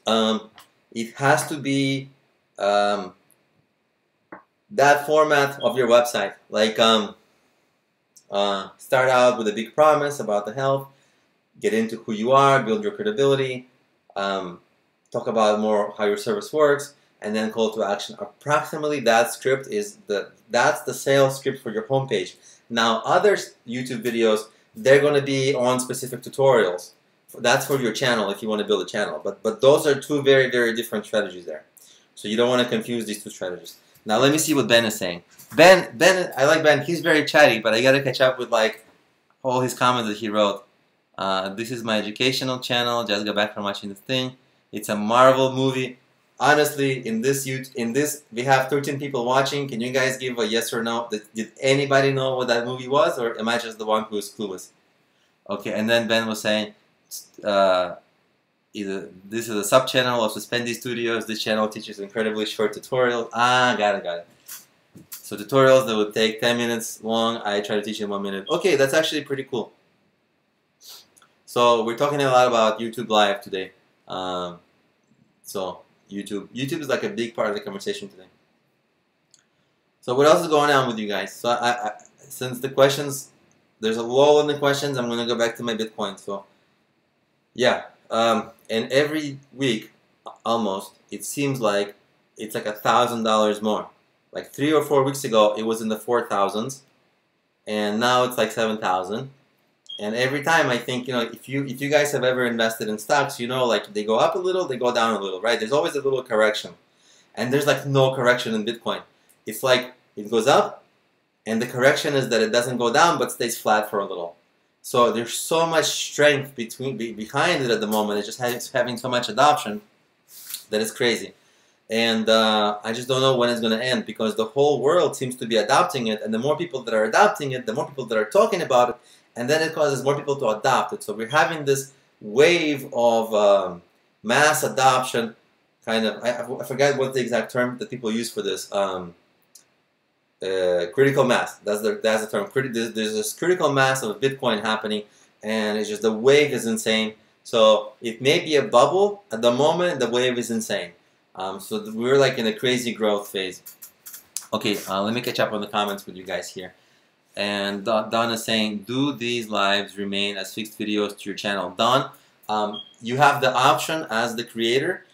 it has to be that format of your website. Like start out with a big promise about the health, get into who you are, build your credibility, talk about more how your service works, and then call to action. Approximately that script is that's the sales script for your homepage. Now other YouTube videos, they're going to be on specific tutorials. That's for your channel if you want to build a channel. But those are 2 very, very different strategies there. So you don't want to confuse these 2 strategies. Now let me see what Ben is saying. Ben, I like Ben. He's very chatty, but I got to catch up with like all his comments that he wrote. This is my educational channel. Just got back from watching the thing. It's a Marvel movie. Honestly, in this we have 13 people watching. Can you guys give a yes or no? Did anybody know what that movie was, or am I just the one who is clueless? Okay, and then Ben was saying, either this is a sub-channel of Suspendi Studios. This channel teaches incredibly short tutorials. Ah, got it. So tutorials that would take 10 minutes long, I try to teach in 1 minute. Okay, that's actually pretty cool. So we're talking a lot about YouTube Live today. So YouTube is like a big part of the conversation today. So what else is going on with you guys? So since the questions, there's a lull in the questions, I'm going to go back to my Bitcoin. So yeah, and every week, almost, it seems like it's like $1,000 more. Like 3 or 4 weeks ago, it was in the 4,000s, and now it's like 7,000. And every time I think, if you guys have ever invested in stocks, like they go up a little, they go down a little, right? There's always a little correction. And there's like no correction in Bitcoin. It's like it goes up, and the correction is that it doesn't go down but stays flat for a little. So there's so much strength behind it at the moment. It's just having so much adoption that it's crazy. and I just don't know when it's going to end, because the whole world seems to be adopting it, and the more people that are adopting it, the more people that are talking about it, and then it causes more people to adopt it. So we're having this wave of mass adoption, kind of. I forget what the exact term that people use for this. Critical mass. That's the term. There's this critical mass of Bitcoin happening, and it's just the wave is insane. So it may be a bubble at the moment. The wave is insane. So we're like in a crazy growth phase. Okay, let me catch up on the comments with you guys here. And Don is saying, do these lives remain as fixed videos to your channel? Don, you have the option as the creator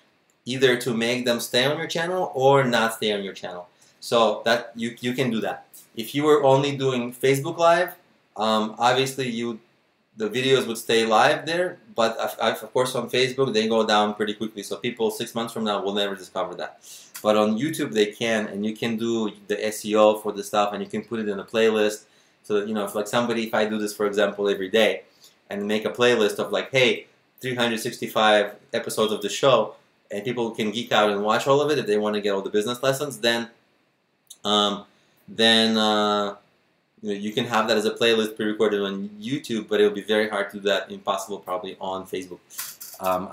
either to make them stay on your channel or not stay on your channel. So that you can do that. If you were only doing Facebook Live, obviously the videos would stay live there, but of course on Facebook they go down pretty quickly, so people 6 months from now will never discover that. But on YouTube they can, and you can do the SEO for the stuff, and you can put it in a playlist. So that, you know, if I do this, for example, every day, and make a playlist of like, hey, 365 episodes of the show, and people can geek out and watch all of it if they want to get all the business lessons, then you know, you can have that as a playlist pre-recorded on YouTube, but it will be very hard to do that, impossible probably on Facebook,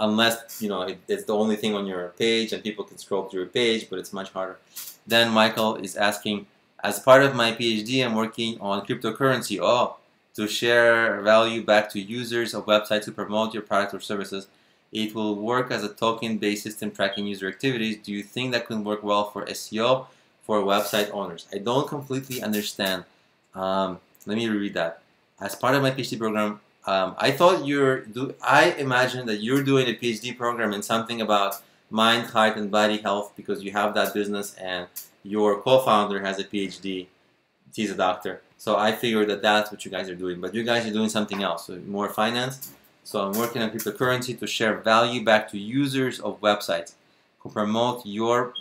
unless, you know, it's the only thing on your page and people can scroll through your page, but it's much harder. Then Michael is asking, as part of my PhD, I'm working on cryptocurrency. Oh, to share value back to users of websites to promote your product or services. It will work as a token-based system tracking user activities. Do you think that could work well for SEO for website owners? I don't completely understand. Let me reread that. As part of my PhD program, I imagine that you're doing a PhD program in something about mind, heart, and body health because you have that business and your co-founder has a PhD. He's a doctor. So I figured that that's what you guys are doing. But you guys are doing something else, so more finance. So I'm working on cryptocurrency to share value back to users of websites. To promote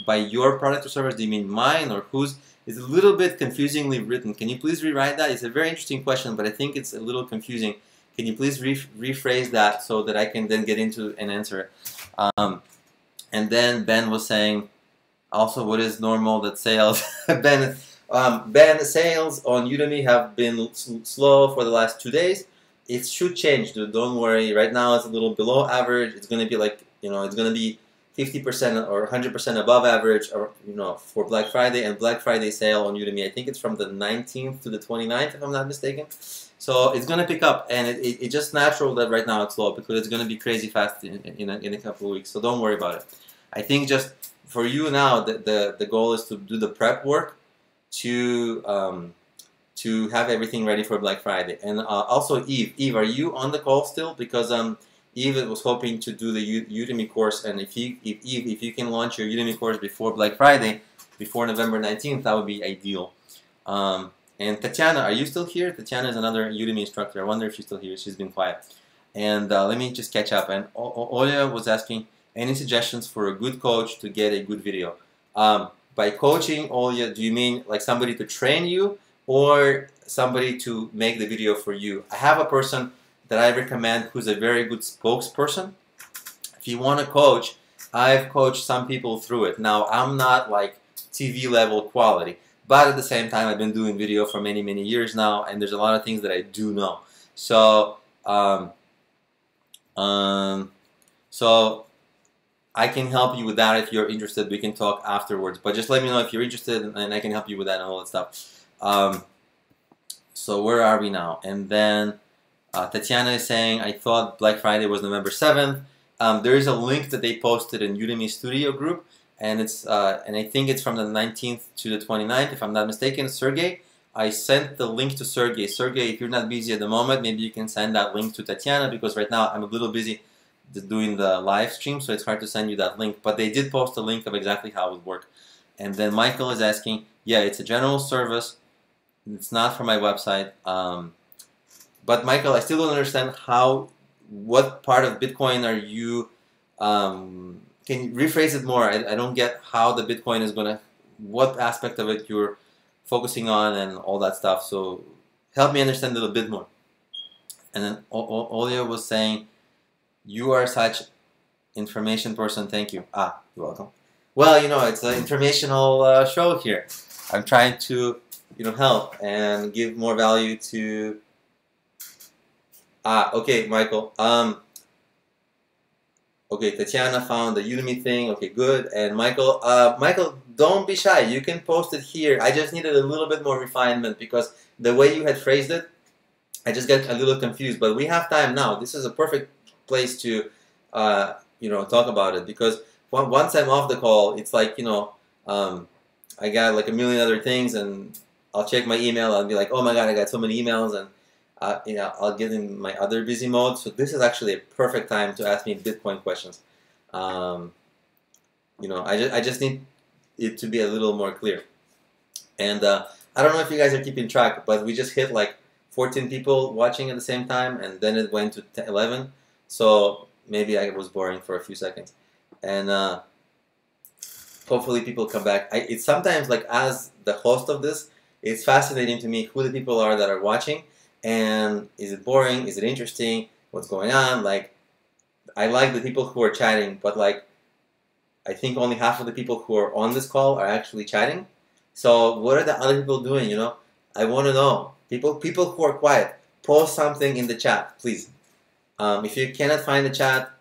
by your product or service, do you mean mine or whose? It's a little bit confusingly written. Can you please rewrite that? It's a very interesting question, but I think it's a little confusing. Can you please rephrase that so that I can then get into an answer? And then Ben was saying, also, what is normal that sales? Ben, sales on Udemy have been slow for the last 2 days. It should change, dude. Don't worry. Right now, it's a little below average. It's going to be like, you know, it's going to be 50% or 100% above average, or, you know, for Black Friday. And Black Friday sale on Udemy, I think it's from the 19th to the 29th, if I'm not mistaken. So it's going to pick up, and it's just natural that right now it's slow because it's going to be crazy fast in a couple of weeks. So don't worry about it. I think just for you now, the goal is to do the prep work to have everything ready for Black Friday. And also Eve, are you on the call still? Because Eve was hoping to do the Udemy course, and if you can launch your Udemy course before Black Friday, before November 19th, that would be ideal. And Tatiana, are you still here? Tatiana is another Udemy instructor. I wonder if she's still here. She's been quiet. And let me just catch up. And Olia was asking, any suggestions for a good coach to get a good video? By coaching, Olia, do you mean like somebody to train you or somebody to make the video for you? I have a person that I recommend who's a very good spokesperson. If you want to coach, I've coached some people through it. Now, I'm not like TV level quality, but at the same time, I've been doing video for many, many years now, and there's a lot of things that I do know. So, so I can help you with that if you're interested. We can talk afterwards, but just let me know if you're interested, and I can help you with that and all that stuff. So where are we now? And then Tatiana is saying, I thought Black Friday was November 7th. There is a link that they posted in Udemy Studio group, and it's and I think it's from the 19th to the 29th, if I'm not mistaken. Sergey, I sent the link to Sergey. Sergey, if you're not busy at the moment, maybe you can send that link to Tatiana, because right now I'm a little busy doing the live stream, so it's hard to send you that link. But they did post a link of exactly how it would work. And then Michael is asking, yeah, it's a general service. It's not for my website. But Michael, I still don't understand what part of Bitcoin are you, can you rephrase it more? I don't get how the Bitcoin is going to, what aspect of it you're focusing on and all that stuff. So help me understand a little bit more. And then Olia was saying, you are such information person, thank you. You're welcome. Well, it's an informational show here. I'm trying to, help and give more value to. Okay, Michael. Okay, Tatiana found the Udemy thing. Okay, good. And Michael, don't be shy. You can post it here. I just needed a little bit more refinement because the way you had phrased it, I just get a little confused. But we have time now. This is a perfect place to, talk about it because once I'm off the call, it's like I got like a million other things, and I'll check my email. I'll be like, oh my god, I got so many emails, and I'll get in my other busy mode. So this is actually a perfect time to ask me Bitcoin questions. I just need it to be a little more clear. And I don't know if you guys are keeping track, but we just hit like 14 people watching at the same time, and then it went to 11. So maybe I was boring for a few seconds, and hopefully people come back. It's sometimes like as the host of this, it's fascinating to me who the people are that are watching. And is it boring? Is it interesting? What's going on? Like, I like the people who are chatting, but like, I think only half of the people who are on this call are actually chatting. So what are the other people doing? I want to know. People who are quiet, post something in the chat, please. If you cannot find the chat,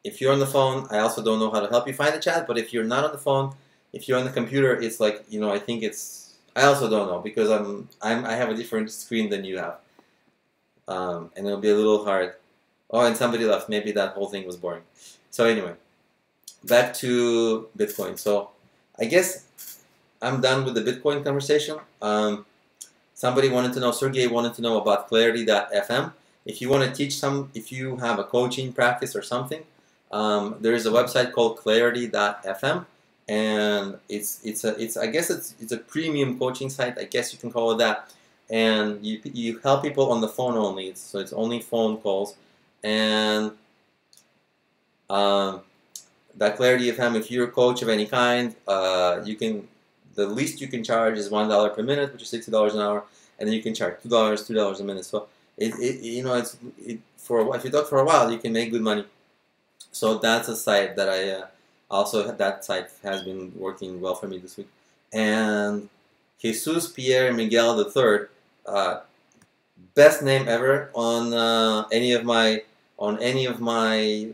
if you're on the phone, I also don't know how to help you find the chat. But if you're not on the phone, if you're on the computer, it's like I think it's. I also don't know because I have a different screen than you have. And it'll be a little hard. Oh, and somebody left. Maybe that whole thing was boring. So anyway, back to Bitcoin. So I guess I'm done with the Bitcoin conversation. Somebody wanted to know, Sergey wanted to know about Clarity.fm. If you want to teach if you have a coaching practice or something, there is a website called Clarity.fm, and I guess it's a premium coaching site. I guess you can call it that. And you help people on the phone only, so it's only phone calls. And that Clarity FM, if you're a coach of any kind, the least you can charge is $1 per minute, which is $60 an hour, and then you can charge $2 a minute. So if you talk for a while, you can make good money. So that's a site that that site has been working well for me this week. And Jesus Pierre Miguel III. Best name ever on any of my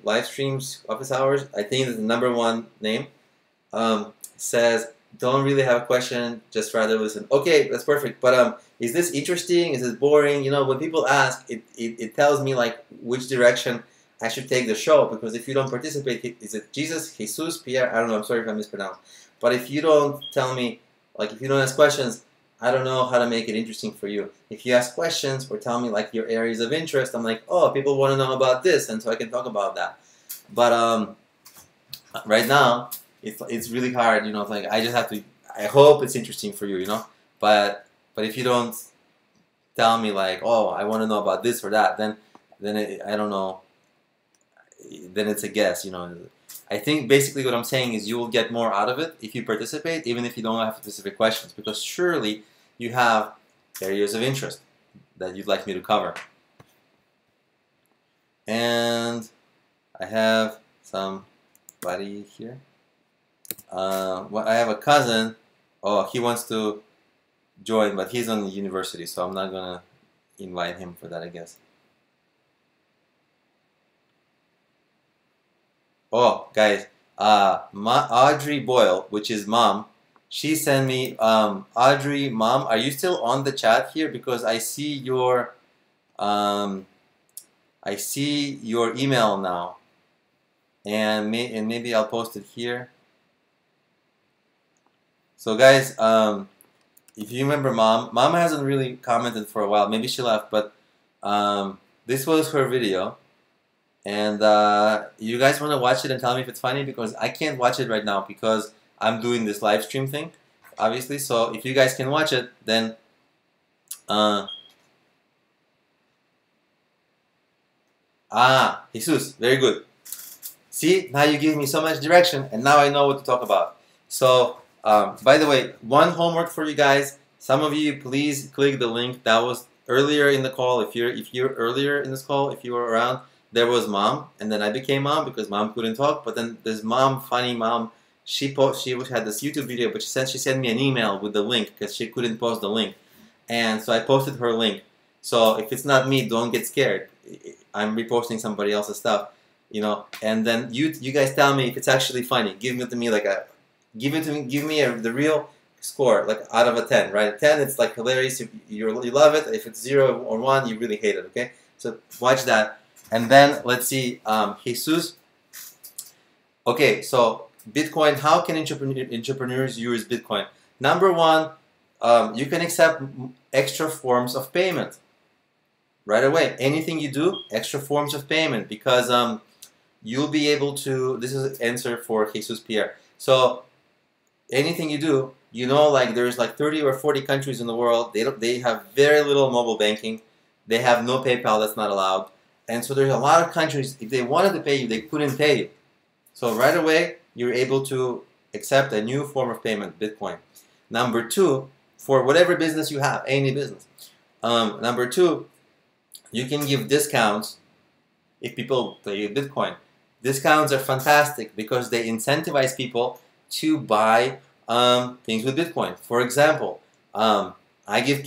live streams, office hours. I think it's the #1 name. Says, don't really have a question, just rather listen. Okay, that's perfect. But is this interesting? Is it boring? When people ask, it tells me like which direction I should take the show, because if you don't participate, is it Jesus, Pierre? I don't know. I'm sorry if I mispronounced. But if you don't tell me, like if you don't ask questions, I don't know how to make it interesting for you. If you ask questions or tell me like your areas of interest, I'm like, oh, people want to know about this, and so I can talk about that. But right now, it's really hard. It's like I just have to. I hope it's interesting for you. But if you don't tell me like, oh, I want to know about this or that, then I don't know. Then it's a guess. I think basically what I'm saying is you will get more out of it if you participate, even if you don't have specific questions, because surely you have areas of interest that you'd like me to cover. And I have somebody here. I have a cousin. Oh, he wants to join, but he's on the university, so I'm not going to invite him for that, I guess. Oh, guys, Audrey Boyle, which is mom, she sent me, Audrey, mom, are you still on the chat here? Because I see your email now, and maybe I'll post it here. So guys, if you remember mom hasn't really commented for a while. Maybe she left, but this was her video. And you guys want to watch it and tell me if it's funny, because I can't watch it right now because I'm doing this live stream thing, obviously. So if you guys can watch it, then Jesus, very good. See, now you give me so much direction, and now I know what to talk about. So by the way, one homework for you guys. Some of you, please click the link that was earlier in the call. If you're earlier in this call, if you were around. There was mom, and then I became mom because mom couldn't talk. But then there's mom, funny mom, she had this YouTube video, but she sent me an email with the link because she couldn't post the link, and so I posted her link. So if it's not me, don't get scared. I'm reposting somebody else's stuff, you know. And then you guys tell me if it's actually funny. Give me the real score, like out of a 10, right? A 10, it's like hilarious. You love it. If it's 0 or 1, you really hate it. Okay, so watch that, and then let's see, Jesus. Okay, so Bitcoin. How can entrepreneurs use Bitcoin? Number one, you can accept extra forms of payment right away. Anything you do, extra forms of payment, because you'll be able to. This is an answer for Jesus Pierre. So anything you do, you know, like there's like 30 or 40 countries in the world. They have very little mobile banking. They have no PayPal. That's not allowed. And so there's a lot of countries. If they wanted to pay you, they couldn't pay you. So right away, you're able to accept a new form of payment, Bitcoin. Number two, for whatever business you have, any business. Number two, you can give discounts if people pay you Bitcoin. Discounts are fantastic because they incentivize people to buy things with Bitcoin. For example, I give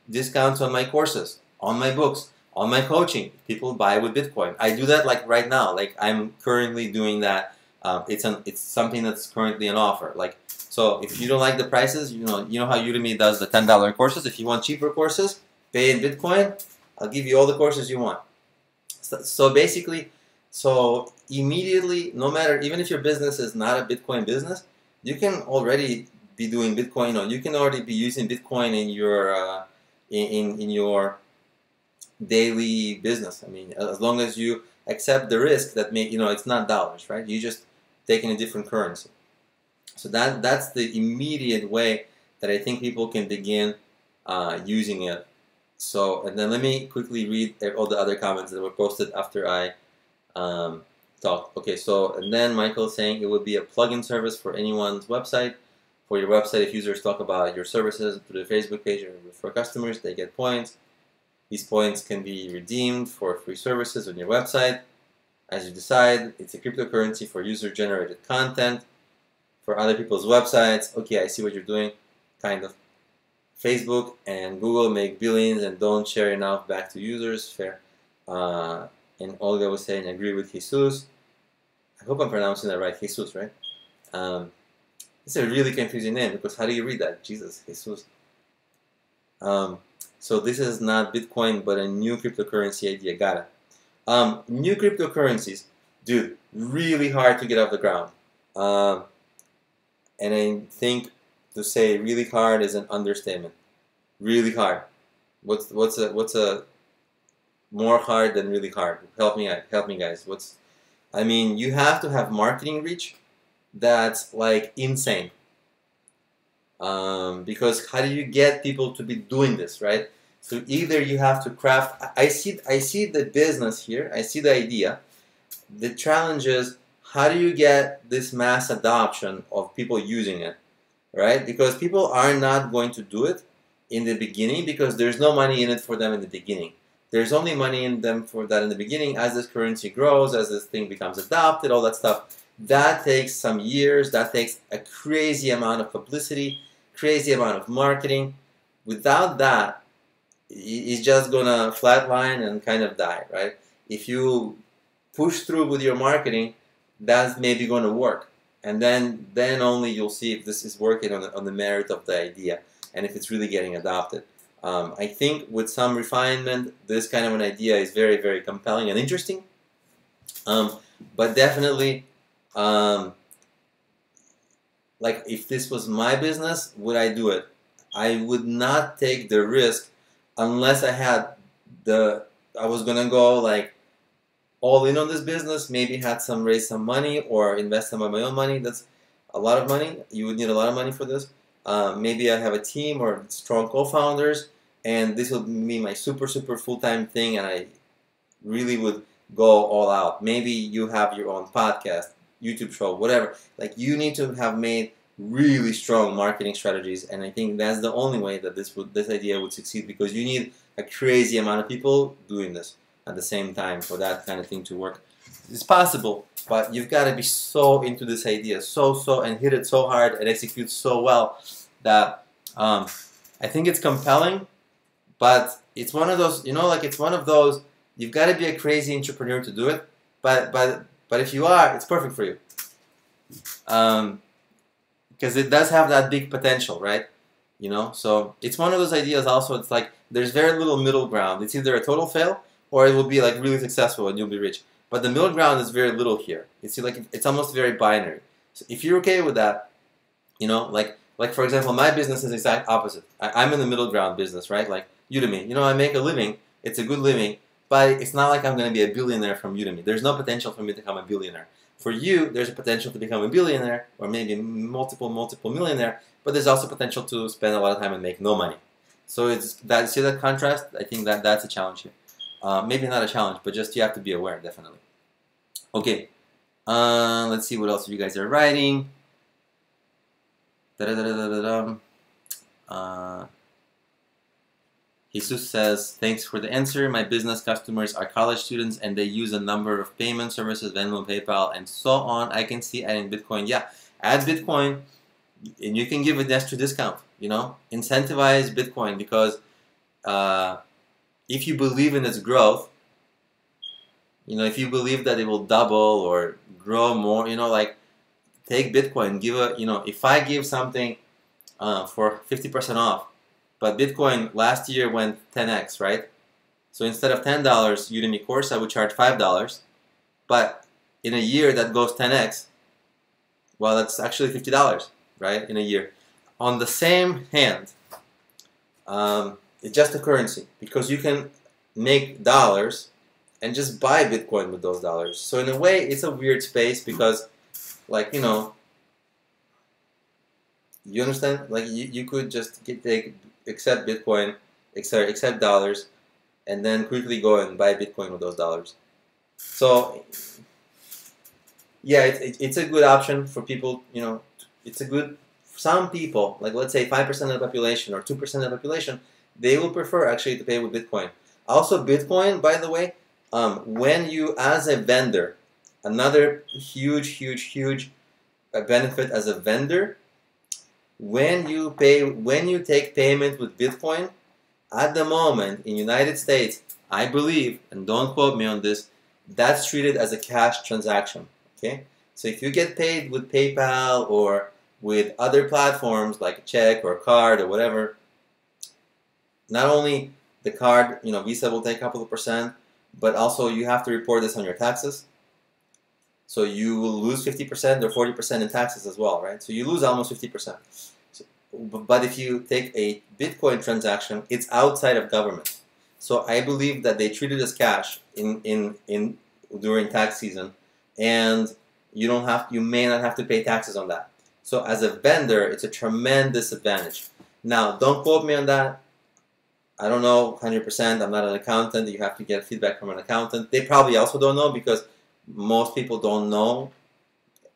discounts on my courses, on my books, on my coaching. People buy with Bitcoin. I do that like right now. Like I'm currently doing that. It's something that's currently an offer. Like, so if you don't like the prices, you know how Udemy does the $10 courses. If you want cheaper courses, pay in Bitcoin. I'll give you all the courses you want. So basically, so immediately, no matter, even if your business is not a Bitcoin business, you can already be doing Bitcoin, or you can already be using Bitcoin in your in your daily business. I mean, as long as you accept the risk that it's not dollars, right? You just taking a different currency. So that's the immediate way that I think people can begin using it. So, and then let me quickly read all the other comments that were posted after I talked. Okay, so, and then Michael saying it would be a plugin service for anyone's website. For your website, if users talk about your services through the Facebook page or for customers, they get points. These points can be redeemed for free services on your website. As you decide, it's a cryptocurrency for user-generated content for other people's websites. Okay, I see what you're doing, kind of. Facebook and Google make billions and don't share enough back to users. Fair. And Olga was saying, agree with Jesus. I hope I'm pronouncing that right. Jesus, right? It's a really confusing name because how do you read that? Jesus, Jesus. So this is not Bitcoin, but a new cryptocurrency idea. Got it. New cryptocurrencies, dude, really hard to get off the ground. And I think to say really hard is an understatement. Really hard. What's a more hard than really hard? Help me out. Help me, guys. I mean, you have to have marketing reach that's like insane. Because how do you get people to be doing this, right? So either you have to craft. I see the business here. I see the idea. The challenge is how do you get this mass adoption of people using it, right? Because people are not going to do it in the beginning because there's no money in it for them in the beginning. There's only money in them for that in the beginning. As this currency grows, as this thing becomes adopted, all that stuff, that takes some years. That takes a crazy amount of publicity, crazy amount of marketing. Without that, it's just gonna flatline and kind of die, right? If you push through with your marketing, that's maybe gonna work, and then only you'll see if this is working on the merit of the idea and if it's really getting adopted. I think with some refinement, this kind of an idea is very, very compelling and interesting. But definitely, like if this was my business, would I do it? I would not take the risk unless I had I was gonna go like all in on this business, maybe raise some money or invest some of my own money. That's a lot of money. You would need a lot of money for this. Maybe I have a team or strong co-founders, and this will be my super full-time thing, and I really would go all out. Maybe you have your own podcast, YouTube show, whatever. Like you need to have made really strong marketing strategies, and I think that's the only way that this idea would succeed, because you need a crazy amount of people doing this at the same time for that kind of thing to work. It's possible, but you've got to be so into this idea, and hit it so hard and execute so well that I think it's compelling, but it's one of those, like it's one of those, you've got to be a crazy entrepreneur to do it, but if you are, it's perfect for you. Because it does have that big potential, right? So it's one of those ideas also, it's like there's very little middle ground. It's either a total fail or it will be like really successful and you'll be rich. But the middle ground is very little here. It's like it's almost very binary. So if you're okay with that, like for example, my business is exact opposite. I'm in the middle ground business, right? Like Udemy. I make a living. It's a good living, but it's not like I'm going to be a billionaire from Udemy. There's no potential for me to become a billionaire. For you, there's a potential to become a billionaire or maybe multiple millionaire, but there's also potential to spend a lot of time and make no money. So it's that, see that contrast? I think that's a challenge here. Maybe not a challenge, but just you have to be aware, definitely. Okay, let's see what else you guys are writing. Jesus says, thanks for the answer. My business customers are college students and they use a number of payment services, Venmo, PayPal, and so on. I can see adding Bitcoin. Yeah, add Bitcoin and you can give an extra discount, incentivize Bitcoin because if you believe in its growth, if you believe that it will double or grow more, like take Bitcoin, give if I give something for 50% off, but Bitcoin last year went 10x, right? So instead of $10 Udemy course, I would charge $5. But in a year that goes 10x, well, that's actually $50, right? In a year. On the same hand, it's just a currency because you can make dollars and just buy Bitcoin with those dollars. So in a way, it's a weird space because, like, you understand? Like, you could just accept Bitcoin, accept dollars, and then quickly go and buy Bitcoin with those dollars. So, yeah, it's a good option for people, it's a good, some people, like let's say 5% of the population or 2% of the population, they will prefer actually to pay with Bitcoin. Also, Bitcoin, by the way, when you, as a vendor, another huge benefit as a vendor, when you take payment with Bitcoin, at the moment in United States, I believe, and don't quote me on this, that's treated as a cash transaction. Okay, so if you get paid with PayPal or with other platforms like a check or a card or whatever, not only the card, Visa will take a couple of %, but also you have to report this on your taxes. So you will lose 50% or 40% in taxes as well, right? So you lose almost 50%. But if you take a Bitcoin transaction, it's outside of government. So I believe that they treat it as cash during tax season, and you may not have to pay taxes on that. So as a vendor, it's a tremendous advantage. Now, don't quote me on that. I don't know 100%. I'm not an accountant. You have to get feedback from an accountant. They probably also don't know because most people don't know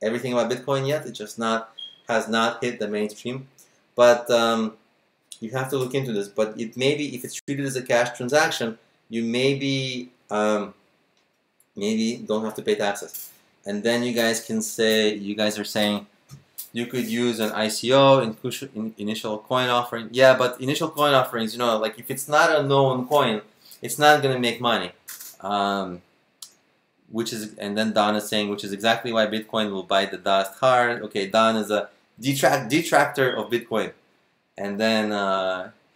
everything about Bitcoin yet. It just has not hit the mainstream. But you have to look into this. But it maybe if it's treated as a cash transaction, you maybe don't have to pay taxes. And then you guys can say, you guys are saying you could use an ICO, initial coin offering. Yeah, but initial coin offerings, like if it's not a known coin, it's not going to make money. And then Don is saying, which is exactly why Bitcoin will bite the dust hard. Okay, Don is a detractor of Bitcoin. And then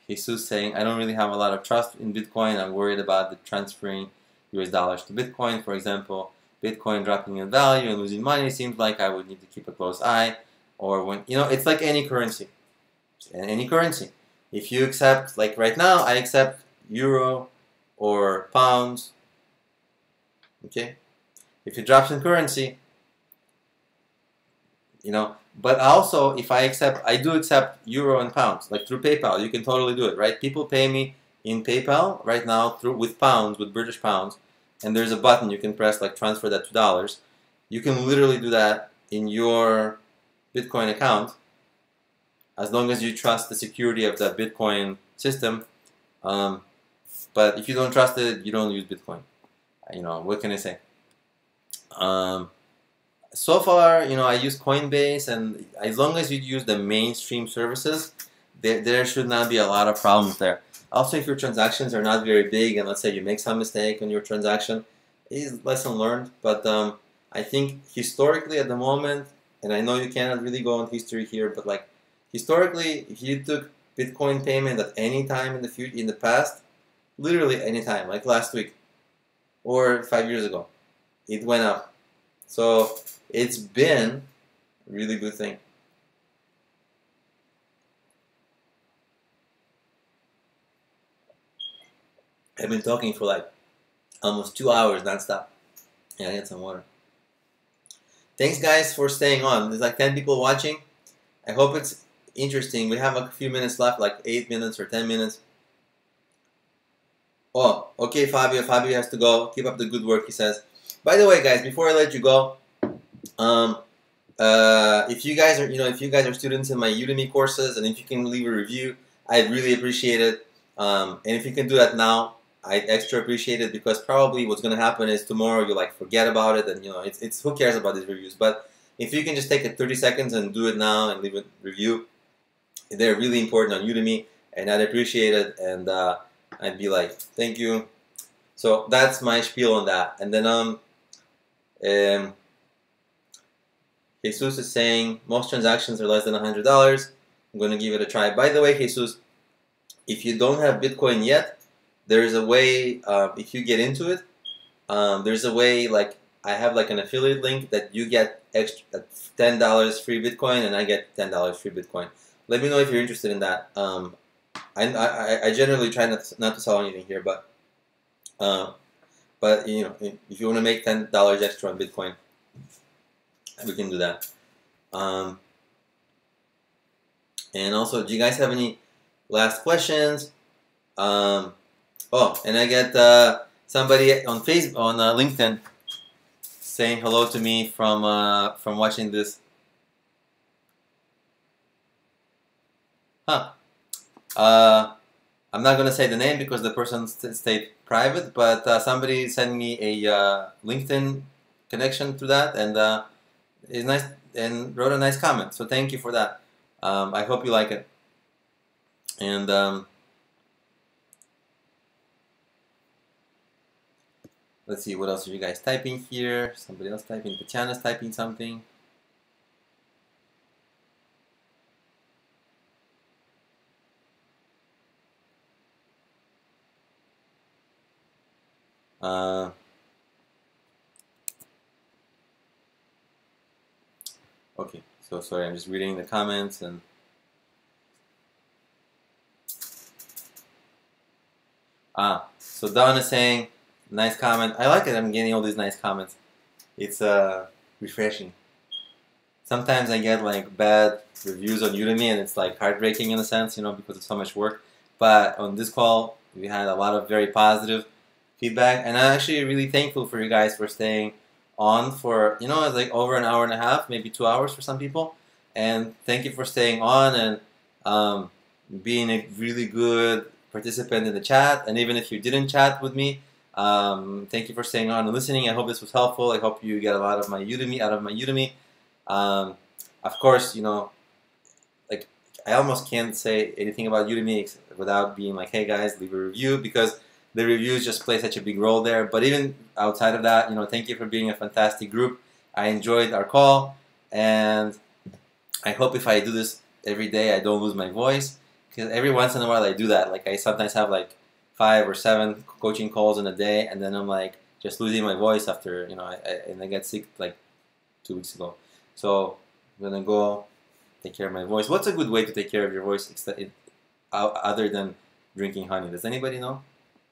Jesus saying, I don't really have a lot of trust in Bitcoin. I'm worried about the transferring US dollars to Bitcoin. For example, Bitcoin dropping in value and losing money seems like I would need to keep a close eye. Or when, it's like any currency. Any currency. If you accept, like right now, I accept euro or pounds. Okay? If it drops in currency, but also if I do accept euro and pounds, like through PayPal, you can totally do it, right? People pay me in PayPal right now with pounds, with British pounds, and there's a button you can press, like transfer that to dollars. You can literally do that in your Bitcoin account as long as you trust the security of the Bitcoin system. But if you don't trust it, you don't use Bitcoin. What can I say? so far, I use Coinbase, and as long as you use the mainstream services, there should not be a lot of problems there. Also, if your transactions are not very big, and let's say you make some mistake on your transaction, is lesson learned. But I think historically at the moment, and I know you cannot really go on history here, but like historically, if you took Bitcoin payment at any time in the future, in the past, literally any time, like last week or 5 years ago, it went up. So it's been a really good thing. I've been talking for like almost 2 hours nonstop. Yeah, I had some water. Thanks, guys, for staying on. There's like 10 people watching. I hope it's interesting. We have a few minutes left, like 8 minutes or 10 minutes. Oh, okay, Fabio. Fabio has to go. Keep up the good work, he says. By the way, guys, before I let you go, if you guys are students in my Udemy courses, and if you can leave a review, I'd really appreciate it. And if you can do that now, I'd extra appreciate it, because probably what's going to happen is tomorrow you like forget about it, and it's who cares about these reviews. But if you can just take it 30 seconds and do it now and leave a review, they're really important on Udemy, and I'd appreciate it, and I'd be like, thank you. So that's my spiel on that. And then Jesus is saying most transactions are less than $100. I'm going to give it a try. By the way, Jesus, if you don't have Bitcoin yet, there's a way, if you get into it, there's a way, like, I have like an affiliate link that you get extra $10 free Bitcoin, and I get $10 free Bitcoin. Let me know if you're interested in that. I generally try not to sell anything here, but if you want to make $10 extra on Bitcoin, we can do that. And also, do you guys have any last questions? Oh, and I get somebody on Facebook, on LinkedIn, saying hello to me from watching this. Huh. I'm not gonna say the name because the person stayed private, but somebody sent me a LinkedIn connection to that, and is nice and wrote a nice comment. So thank you for that. I hope you like it. And let's see, what else are you guys typing here? Somebody else typing. Tatiana's typing something. Okay, so sorry, I'm just reading the comments. And so Don is saying, nice comment. I like it. I'm getting all these nice comments. It's refreshing. Sometimes I get like bad reviews on Udemy, and it's like heartbreaking in a sense, because it's so much work. But on this call, we had a lot of very positive feedback, and I'm actually really thankful for you guys for staying on for, like over an hour and a half, maybe 2 hours for some people. And thank you for staying on and being a really good participant in the chat. And even if you didn't chat with me, thank you for staying on and listening. I hope this was helpful. I hope you get a lot of my Udemy out of my Udemy. Of course, like, I almost can't say anything about Udemy without being like, hey guys, leave a review, because the reviews just play such a big role there. But even outside of that, thank you for being a fantastic group. I enjoyed our call, and I hope if I do this every day, I don't lose my voice, because every once in a while I do that. Like, I sometimes have like 5 or 7 coaching calls in a day, and then I'm like just losing my voice after, and I get sick like 2 weeks ago. So I'm gonna go take care of my voice. What's a good way to take care of your voice other than drinking honey? Does anybody know?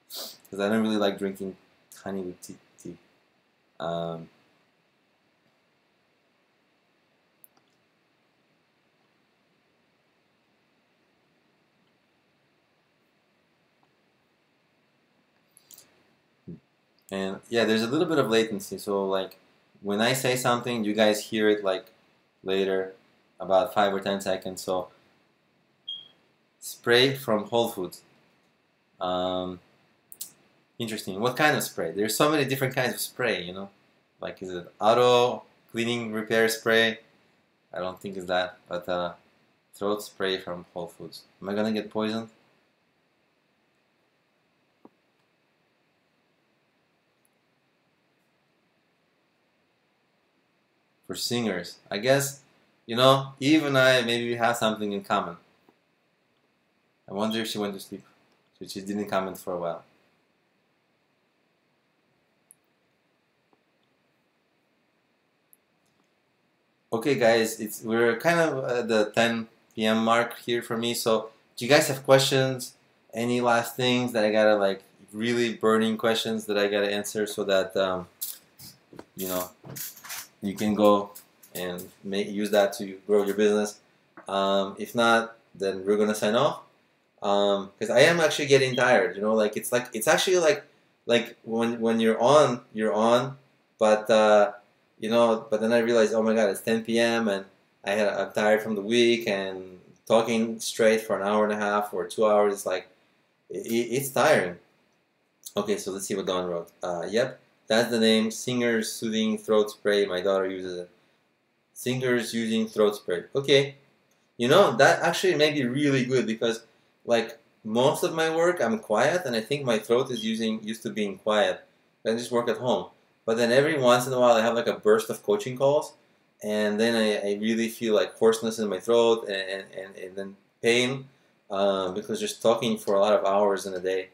Because I don't really like drinking honey with tea. And yeah, there's a little bit of latency. So like when I say something, you guys hear it like later, about 5 or 10 seconds. So spray from Whole Foods. Interesting. What kind of spray? There's so many different kinds of spray, Like, is it auto cleaning repair spray. I don't think it's that, but throat spray from Whole Foods. Am I gonna get poisoned? For singers, I guess, you know, Eve and I, maybe we have something in common. I wonder if she went to sleep. So she didn't comment for a while. Okay, guys, we're kind of at the 10 p.m. mark here for me. So, do you guys have questions? Any last things that I gotta like really burning questions that I gotta answer so that you know, you can go and use that to grow your business. If not, then we're gonna sign off. Because I am actually getting tired. You know, like it's actually like when you're on, but you know, but then I realized, oh my God, it's 10 p.m. and I'm tired from the week, and talking straight for an hour and a half or 2 hours, it's like it's tiring. Okay, so let's see what Don wrote. Yep, that's the name. Singers Soothing Throat Spray. My daughter uses it. Singers using throat spray. Okay, you know, that actually may be really good because like most of my work I'm quiet, and I think my throat is used to being quiet. I just work at home. But then every once in a while I have like a burst of coaching calls, and then I really feel like hoarseness in my throat and then pain because just talking for a lot of hours in a day.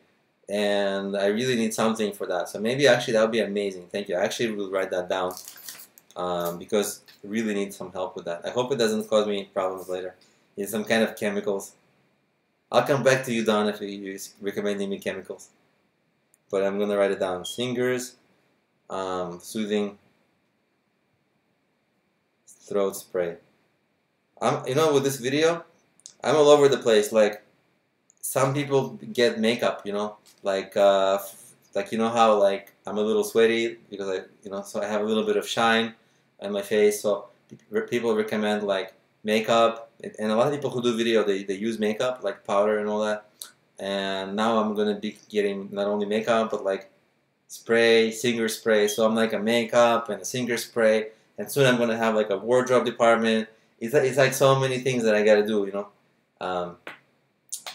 And I really need something for that. So maybe actually that would be amazing. Thank you. I actually will write that down because I really need some help with that. I hope it doesn't cause me problems later. It's some kind of chemicals. I'll come back to you, Don, if you're recommending me chemicals. But I'm going to write it down. Singers. Soothing throat spray. You know, with this video, I'm all over the place. Like, some people get makeup, you know, like you know how like I'm a little sweaty because so I have a little bit of shine on my face. So people recommend like makeup, and a lot of people who do video they use makeup like powder and all that. And now I'm gonna be getting not only makeup but like spray, singer spray. So I'm like a makeup and a singer spray, and soon I'm gonna have like a wardrobe department. It's like so many things that I gotta do, you know.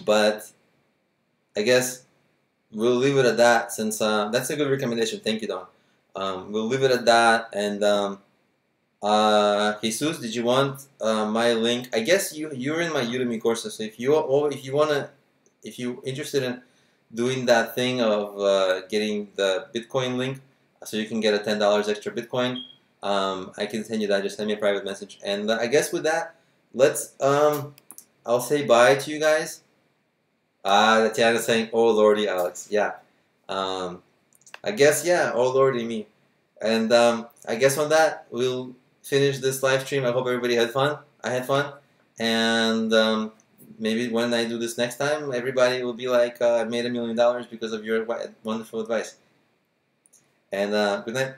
But I guess we'll leave it at that since that's a good recommendation. Thank you, Don. We'll leave it at that. And Jesus, did you want my link? I guess you're in my Udemy courses. So if you're interested in doing that thing of getting the Bitcoin link, so you can get a $10 extra Bitcoin, I can send you that. Just send me a private message. And I guess with that, let's I'll say bye to you guys. Tatiana's saying, "Oh Lordy, Alex." Yeah. I guess yeah. Oh Lordy, me. And I guess on that we'll finish this live stream. I hope everybody had fun. I had fun, and maybe when I do this next time, everybody will be like, "I made $1 million because of your wonderful advice." And good night.